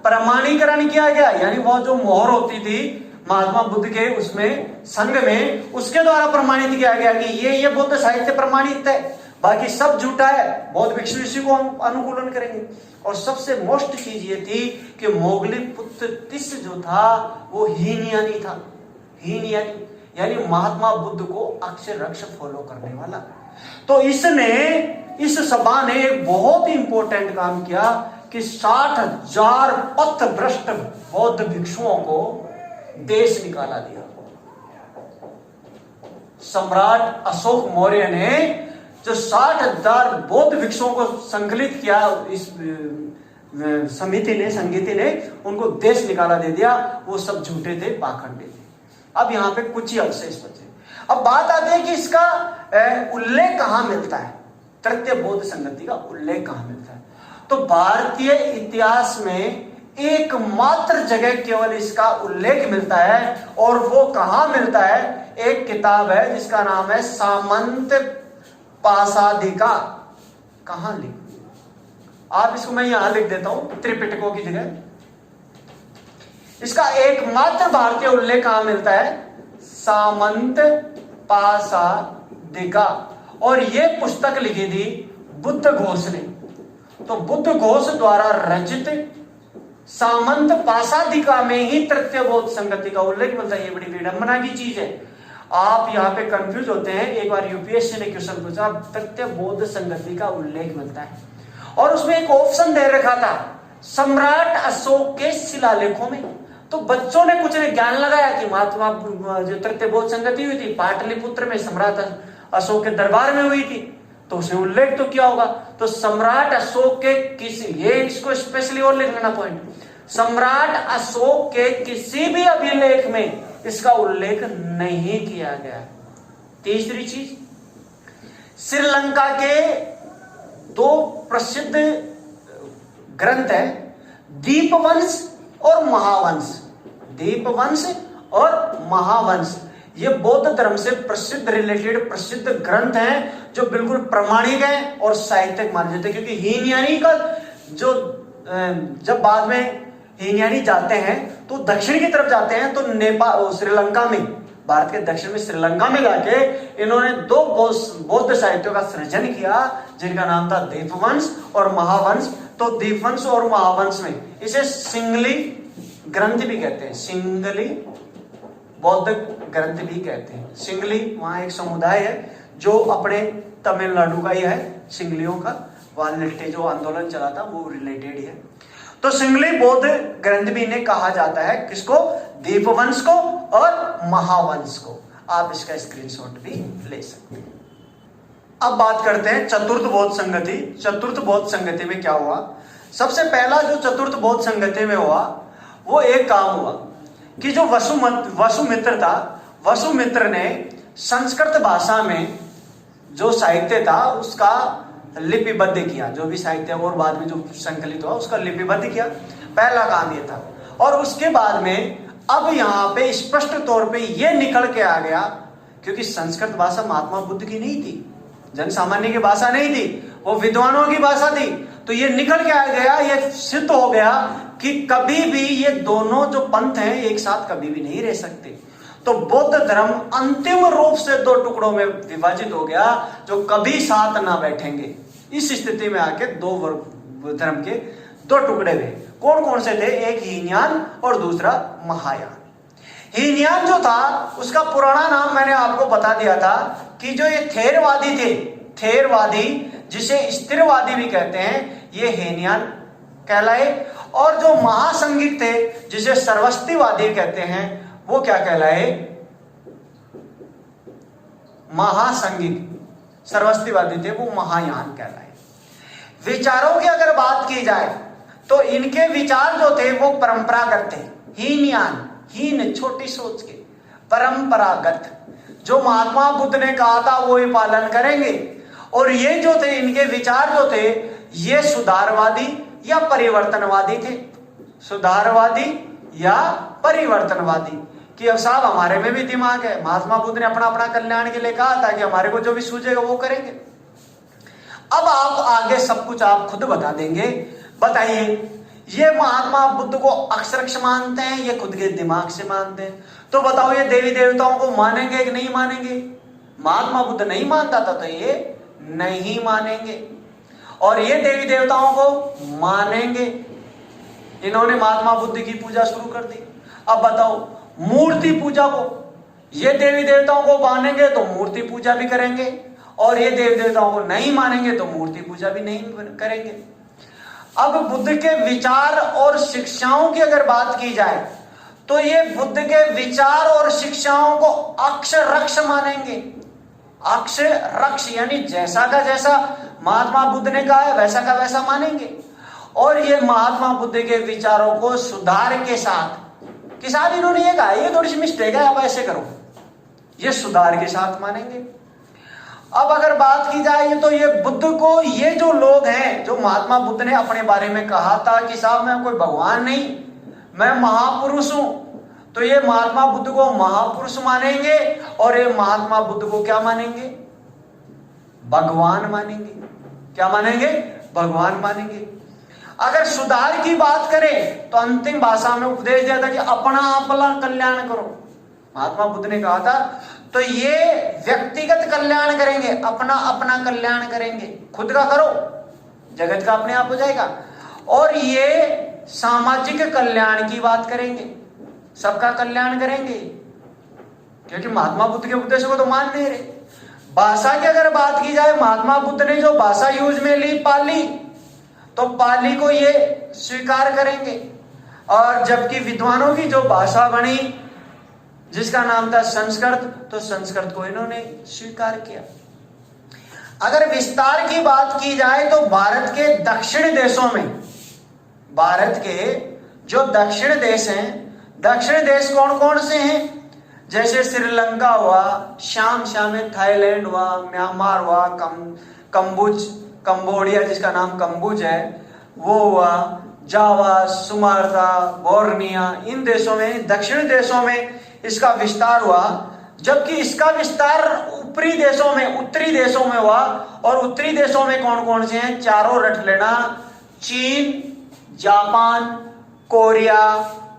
प्रमाणीकरण किया गया, यानी वो जो मोहर होती थी महात्मा बुद्ध के उसमें संघ में, उसके द्वारा प्रमाणित किया गया कि ये बौद्ध साहित्य प्रमाणित है, बाकी सब झूठा है, बौद्ध भिक्षु इसी को अनुकूलन करेंगे। और सबसे मोस्ट चीज ये थी कि मोगली पुत्र तिस जो था वो हीनयानी था, हीनयानी यानी महात्मा बुद्ध को अक्षर अक्ष फॉलो करने वाला। तो इस सभा ने एक बहुत ही इंपॉर्टेंट काम किया कि 60,000 पथ भ्रष्ट बौद्ध भिक्षुओं को देश निकाला दिया। सम्राट अशोक मौर्य ने जो 60,000 बौद्ध भिक्षुओं को संकलित किया, इस संगीति ने उनको देश निकाला दे दिया। वो सब झूठे थे, पाखंडी थे। अब यहाँ पे कुछ ही अवशेष बचे। अब बात आती है कि इसका उल्लेख कहां मिलता है, तृतीय बौद्ध संगति का उल्लेख कहां मिलता है। तो भारतीय इतिहास में एकमात्र जगह केवल इसका उल्लेख मिलता है, और वो कहां मिलता है, एक किताब है जिसका नाम है सामंत पासादिका। कहां लिख, आप इसको मैं यहां लिख देता हूं त्रिपिटकों की जगह। इसका एकमात्र भारतीय उल्लेख कहां मिलता है, सामंत पासादिका, और ये पुस्तक लिखी थी बुद्ध घोष ने। तो बुद्ध घोष द्वारा रचित सामंत पासादिका में ही तृतीय बौद्ध संगति का उल्लेख मिलता है। ये बड़ी विडंबना की चीज है, आप यहाँ पे कंफ्यूज होते हैं। एक बार यूपीएससी ने क्वेश्चन पूछा, तृतीय बौद्ध संगति का उल्लेख मिलता है, और उसमें एक ऑप्शन दे रखा था सम्राट अशोक के शिलालेखों में। तो बच्चों ने कुछ ने ज्ञान लगाया कि महात्मा जो तृतीय बौद्ध संगति हुई थी पाटलिपुत्र में सम्राट अशोक के दरबार में हुई थी, तो उसने उल्लेख तो किया होगा। तो सम्राट अशोक के किसी, ये इसको स्पेशली और लिख लेना पॉइंट, सम्राट अशोक के किसी भी अभिलेख में इसका उल्लेख नहीं किया गया। तीसरी चीज, श्रीलंका के दो प्रसिद्ध ग्रंथ है, दीपवंश और महावंश। दीपवंश और महावंश ये बौद्ध धर्म से रिलेटेड प्रसिद्ध ग्रंथ हैं, जो बिल्कुल प्रमाणिक हैं और साहित्यिक माने जाते हैं। क्योंकि हीनयानी का जो जब बाद में हीनयानी जाते हैं तो दक्षिण की तरफ जाते हैं, तो नेपाल, श्रीलंका में, भारत के दक्षिण में श्रीलंका में जाके इन्होंने दो बौद्ध साहित्यों का सृजन किया, जिनका नाम था दीपवंश और महावंश। तो दीपवंश और महावंश में इसे सिंगली ग्रंथ भी कहते हैं, सिंगली बौद्ध ग्रंथ भी कहते हैं। सिंगली वहां एक समुदाय है जो अपने तमिलनाडु का ही है, सिंगलियों का, वहां लिट्टे जो आंदोलन चला था वो रिलेटेड है। तो सिंगली बौद्ध ग्रंथ भी इन्हें कहा जाता है, किसको, दीपवंश को और महावंश को। आप इसका स्क्रीनशॉट भी ले सकते हैं। अब बात करते हैं चतुर्थ बौद्ध संगति। चतुर्थ बौद्ध संगति में क्या हुआ, सबसे पहला जो चतुर्थ बौद्ध संगति में हुआ वो एक काम हुआ कि जो वसुमित्र था, वसुमित्र ने संस्कृत भाषा में जो साहित्य था उसका लिपिबद्ध किया, जो भी साहित्य और बाद में जो संकलित हुआ उसका लिपिबद्ध किया, पहला काम ये था। और उसके बाद में अब यहाँ पे स्पष्ट तौर पे ये निकल के आ गया, क्योंकि संस्कृत भाषा महात्मा बुद्ध की नहीं थी, जन सामान्य की भाषा नहीं थी, वो विद्वानों की भाषा थी। तो ये निकल के आ गया, ये सिद्ध हो गया कि कभी भी ये दोनों जो पंथ हैं एक साथ कभी भी नहीं रह सकते। तो बौद्ध धर्म अंतिम रूप से दो टुकड़ों में विभाजित हो गया, जो कभी साथ ना बैठेंगे। इस स्थिति में आके दो धर्म के दो टुकड़े हुए। कौन कौन से थे? एक हीनयान और दूसरा महायान। हीनयान जो था उसका पुराना नाम मैंने आपको बता दिया था कि जो ये थेरवादी थे, थेरवादी जिसे स्थिरवादी भी कहते हैं, ये हीनयान कहलाए। और जो महासंगिक थे जिसे सर्वस्तिवादी कहते हैं, वो क्या कहलाए? महासंगिक। सर्वस्तिवादी थे वो महायान कहलाए। विचारों की अगर बात की जाए तो इनके विचार जो थे वो परंपरागत थे। हीनयान, हीन छोटी सोच के, परंपरागत, जो महात्मा बुद्ध ने कहा था वो ही पालन करेंगे। और ये जो थे इनके विचार जो थे ये सुधारवादी या परिवर्तनवादी थे। सुधारवादी या परिवर्तनवादी कि अब साहब हमारे में भी दिमाग है, महात्मा बुद्ध ने अपना अपना कल्याण के लिए कहा था कि हमारे को जो भी सूझेगा वो करेंगे। अब आप आगे सब कुछ आप खुद बता देंगे। बताइए, ये महात्मा बुद्ध को अक्षरक्ष मानते हैं, ये खुद के दिमाग से मानते हैं? तो बताओ ये देवी देवताओं को मानेंगे कि नहीं मानेंगे? महात्मा बुद्ध नहीं मानता था तो ये नहीं मानेंगे, और ये देवी देवताओं को मानेंगे। इन्होंने महात्मा बुद्ध की पूजा शुरू कर दी। अब बताओ, मूर्ति पूजा को ये देवी देवताओं को मानेंगे तो मूर्ति पूजा भी करेंगे, और ये देवी देवताओं को नहीं मानेंगे तो मूर्ति पूजा भी नहीं करेंगे। अब बुद्ध के विचार और शिक्षाओं की अगर बात की जाए तो ये बुद्ध के विचार और शिक्षाओं को अक्षरक्ष मानेंगे। अक्षरक्ष यानी जैसा का जैसा महात्मा बुद्ध ने कहा है वैसा का वैसा मानेंगे। और ये महात्मा बुद्ध के विचारों को सुधार के साथ, कि साहब इन्होंने ये कहा ये थोड़ी सी मिस्टेक है, आप ऐसे करो, ये सुधार के साथ मानेंगे। अब अगर बात की जाए तो ये बुद्ध को, ये जो लोग हैं जो महात्मा बुद्ध ने अपने बारे में कहा था कि साहब मैं कोई भगवान नहीं, मैं महापुरुष हूं, तो ये महात्मा बुद्ध को महापुरुष मानेंगे, और ये महात्मा बुद्ध को क्या मानेंगे? भगवान मानेंगे। क्या मानेंगे? भगवान मानेंगे। अगर सुधार की बात करें तो अंतिम भाषा में उपदेश दिया था कि अपना अपना कल्याण करो। महात्मा बुद्ध ने कहा था तो ये व्यक्तिगत कल्याण करेंगे, अपना अपना कल्याण करेंगे, खुद का करो, जगत का अपने आप हो जाएगा। और ये सामाजिक कल्याण की बात करेंगे, सबका कल्याण करेंगे, क्योंकि महात्मा बुद्ध के उपदेश को तो मान नहीं रहे। भाषा की अगर बात की जाए, महात्मा बुद्ध ने जो भाषा यूज में ली पाली, तो पाली को ये स्वीकार करेंगे। और जबकि विद्वानों की जो भाषा बनी जिसका नाम था संस्कृत, तो संस्कृत को इन्होंने स्वीकार किया। अगर विस्तार की बात की जाए तो भारत के दक्षिण देशों में, भारत के जो दक्षिण देश हैं, दक्षिण देश कौन कौन से हैं? जैसे श्रीलंका हुआ, शाम में थाईलैंड हुआ, म्यांमार हुआ, कंबोडिया जिसका नाम कंबुज है वो हुआ, जावा, सुमात्रा, बोर्निया, इन देशों में, दक्षिण देशों में इसका विस्तार हुआ। जबकि इसका विस्तार ऊपरी देशों में, उत्तरी देशों में हुआ। और उत्तरी देशों में कौन कौन से हैं? चारों रट लेना, चीन, जापान, कोरिया,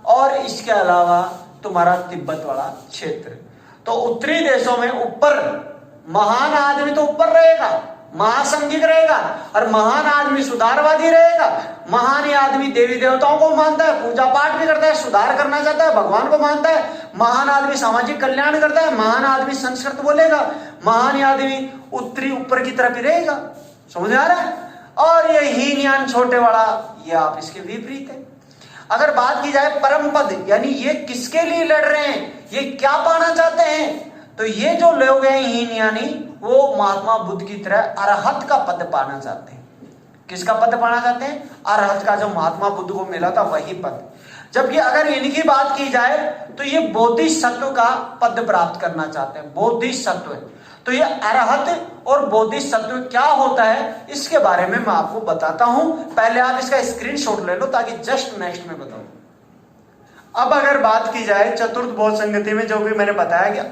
और इसके अलावा तुम्हारा तिब्बत वाला क्षेत्र। तो उत्तरी देशों में ऊपर महान आदमी तो ऊपर रहेगा, महासंगिक रहेगा, और महान आदमी सुधारवादी रहेगा। महान आदमी देवी देवताओं को मानता है, पूजा पाठ भी करता है, सुधार करना चाहता है, भगवान को मानता है। महान आदमी सामाजिक कल्याण करता है, महान आदमी संस्कृत बोलेगा, महान आदमी उत्तरी ऊपर की तरफ ही रहेगा। समझ आ रहा है? और ये हीनयान छोटे वाला, ये आप इसके विपरीत है। अगर बात की जाए परम पद, यानी ये किसके लिए लड़ रहे हैं, ये क्या पाना चाहते हैं, तो ये जो लोग हैं हीनयानी, वो महात्मा बुद्ध की तरह अरहत का पद पाना चाहते हैं। किसका पद पाना चाहते हैं? अरहत का, जो महात्मा बुद्ध को मिला था वही पद। जबकि अगर इनकी बात की जाए तो ये बोधिसत्व का पद प्राप्त करना चाहते हैं, बोधिसत्व। तो ये अरहत और बोधिसत्व क्या होता है इसके बारे में मैं आपको बताता हूं। पहले आप इसका स्क्रीनशॉट ले लो ताकि जस्ट नेक्स्ट में बताऊं। अब अगर बात की जाए चतुर्थ बोध संगति में, जो भी मैंने बताया गया,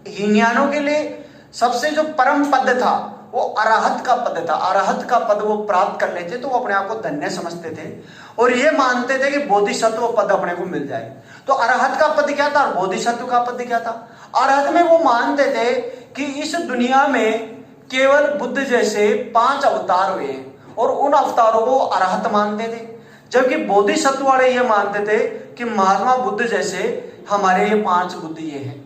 हीनयानों के लिए सबसे जो परम पद था वो अरहत का पद था। अरहत का पद वो प्राप्त कर लेते तो वो अपने आप को धन्य समझते थे और ये मानते थे कि बोधिसत्व पद अपने को मिल जाए। तो अरहत का पद क्या था और बोधिसत्व का पद क्या था? अरहत में वो मानते थे कि इस दुनिया में केवल बुद्ध जैसे 5 अवतार हुए हैं और उन अवतारों को अरहत मानते थे। जबकि बोधिसत्व वाले ये मानते थे कि महात्मा बुद्ध जैसे हमारे ये 5 बुद्ध ये हैं।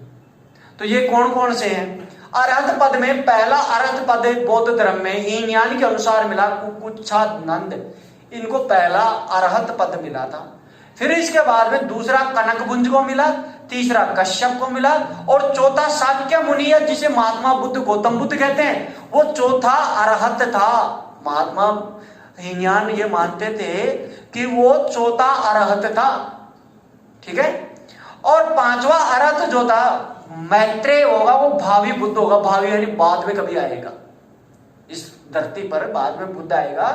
तो ये कौन कौन से हैं? अरहत पद में पहला अरहत पद बौद्ध धर्म में हीनयान के अनुसार मिला कुकुच्छानंद, इनको पहला अरहत पद मिला था। फिर इसके बाद में दूसरा कनकभुंज को मिला, तीसरा कश्यप को मिला और चौथा शाक्य मुनि है जिसे महात्मा बुद्ध गौतम बुद्ध कहते हैं, वो चौथा अरहत था। महात्मा हीनयान ये मानते थे कि वो चौथा अरहत था, ठीक है। और 5वां अरहत जो था मैत्रेय होगा, वो भावी बुद्ध होगा। भावी यानी बाद में कभी आएगा, इस धरती पर बाद में बुद्ध आएगा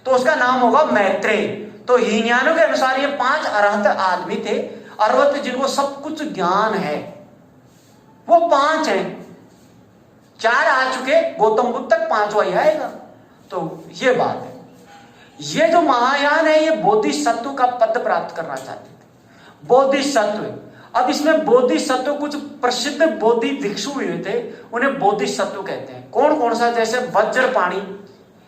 तो उसका नाम होगा मैत्रेय। तो हीनयानों के अनुसार ये 5 अरहत आदमी थे। अरहत जिनको सब कुछ ज्ञान है वो 5 हैं। 4 आ चुके, गौतम बुद्ध तक 5वां ही आएगा। तो ये बात है। ये जो महायान है ये बोधिसत्व का पद प्राप्त करना चाहते थे, बोधिसत्व। अब इसमें बोधिसत्व कुछ प्रसिद्ध बोधि भिक्षु हुए थे, उन्हें बोधिसत्व कहते हैं। कौन कौन सा? जैसे वज्रपाणी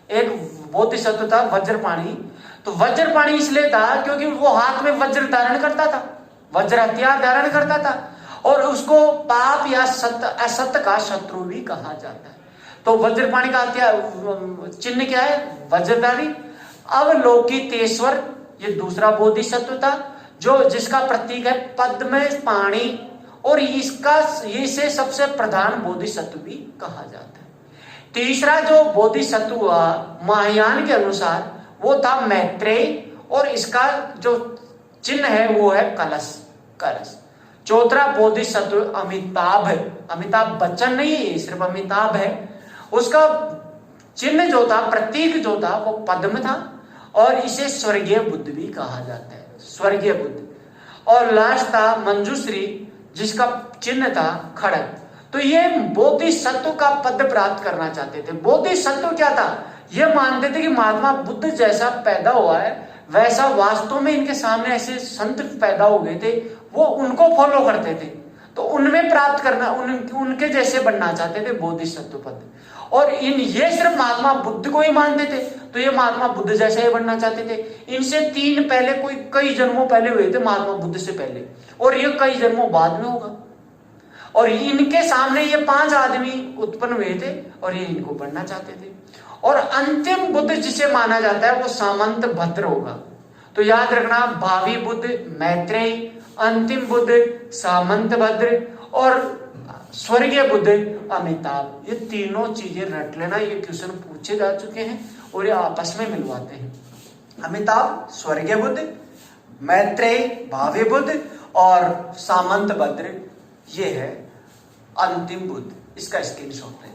एक बोधिसत्व था, वज्रपाणी। तो वज्रपाणी इसलिए था क्योंकि वो हाथ में वज्र धारण करता था, वज्र हथियार धारण करता था और उसको पाप या सत्य असत्य का शत्रु भी कहा जाता है। तो वज्रपाणी का हथियार चिन्ह क्या है? वज्रधारी। अवलोकितेश्वर ये दूसरा बोधिसत्व था जो जिसका प्रतीक है पद्म पाणी और इसका इसे सबसे प्रधान बोधिसत्व भी कहा जाता है। तीसरा जो बोधिसत्व हुआ महायान के अनुसार वो था मैत्रेय और इसका जो चिन्ह है वो है कलश, कलश। चौथा बोधिसत्व अमिताभ, अमिताभ बच्चन नहीं है, सिर्फ अमिताभ है। उसका चिन्ह जो था, प्रतीक जो था वो पद्म था और इसे स्वर्गीय बुद्ध भी कहा जाता है, स्वर्गीय बुद्ध। और लास्ट था मंजूश्री जिसका चिन्ह था खड़ग। तो ये बोधिसत्व का पद प्राप्त करना चाहते थे। बोधिसत्व क्या था? ये मानते थे कि महात्मा बुद्ध जैसा पैदा हुआ है वैसा वास्तव में इनके सामने ऐसे संत पैदा हो गए थे, वो उनको फॉलो करते थे तो उनमें प्राप्त करना, उनके जैसे बनना चाहते थे, बोधिसत्व पद। और ये सिर्फ महात्मा बुद्ध को ही मानते थे तो ये महात्मा बुद्ध जैसा ही बनना चाहते थे। इनसे 3 पहले कोई कई जन्मों पहले हुए थे महात्मा बुद्ध से पहले और ये कई जन्मों बाद में होगा। और इनके सामने ये 5 आदमी उत्पन्न हुए थे और ये इनको बनना चाहते थे। और अंतिम बुद्ध जिसे माना जाता है वो सामंत भद्र होगा। तो याद रखना, भावी बुद्ध मैत्रेय, अंतिम बुद्ध सामंत भद्र और स्वर्गीय बुद्ध अमिताभ। ये तीनों चीजें रट लेना, ये क्वेश्चन पूछे जा चुके हैं और ये आपस में मिलवाते हैं। अमिताभ स्वर्गीय बुद्ध, मैत्रेय भावी बुद्ध और सामंत भद्र ये है अंतिम बुद्ध। इसका स्क्रीनशॉट लें।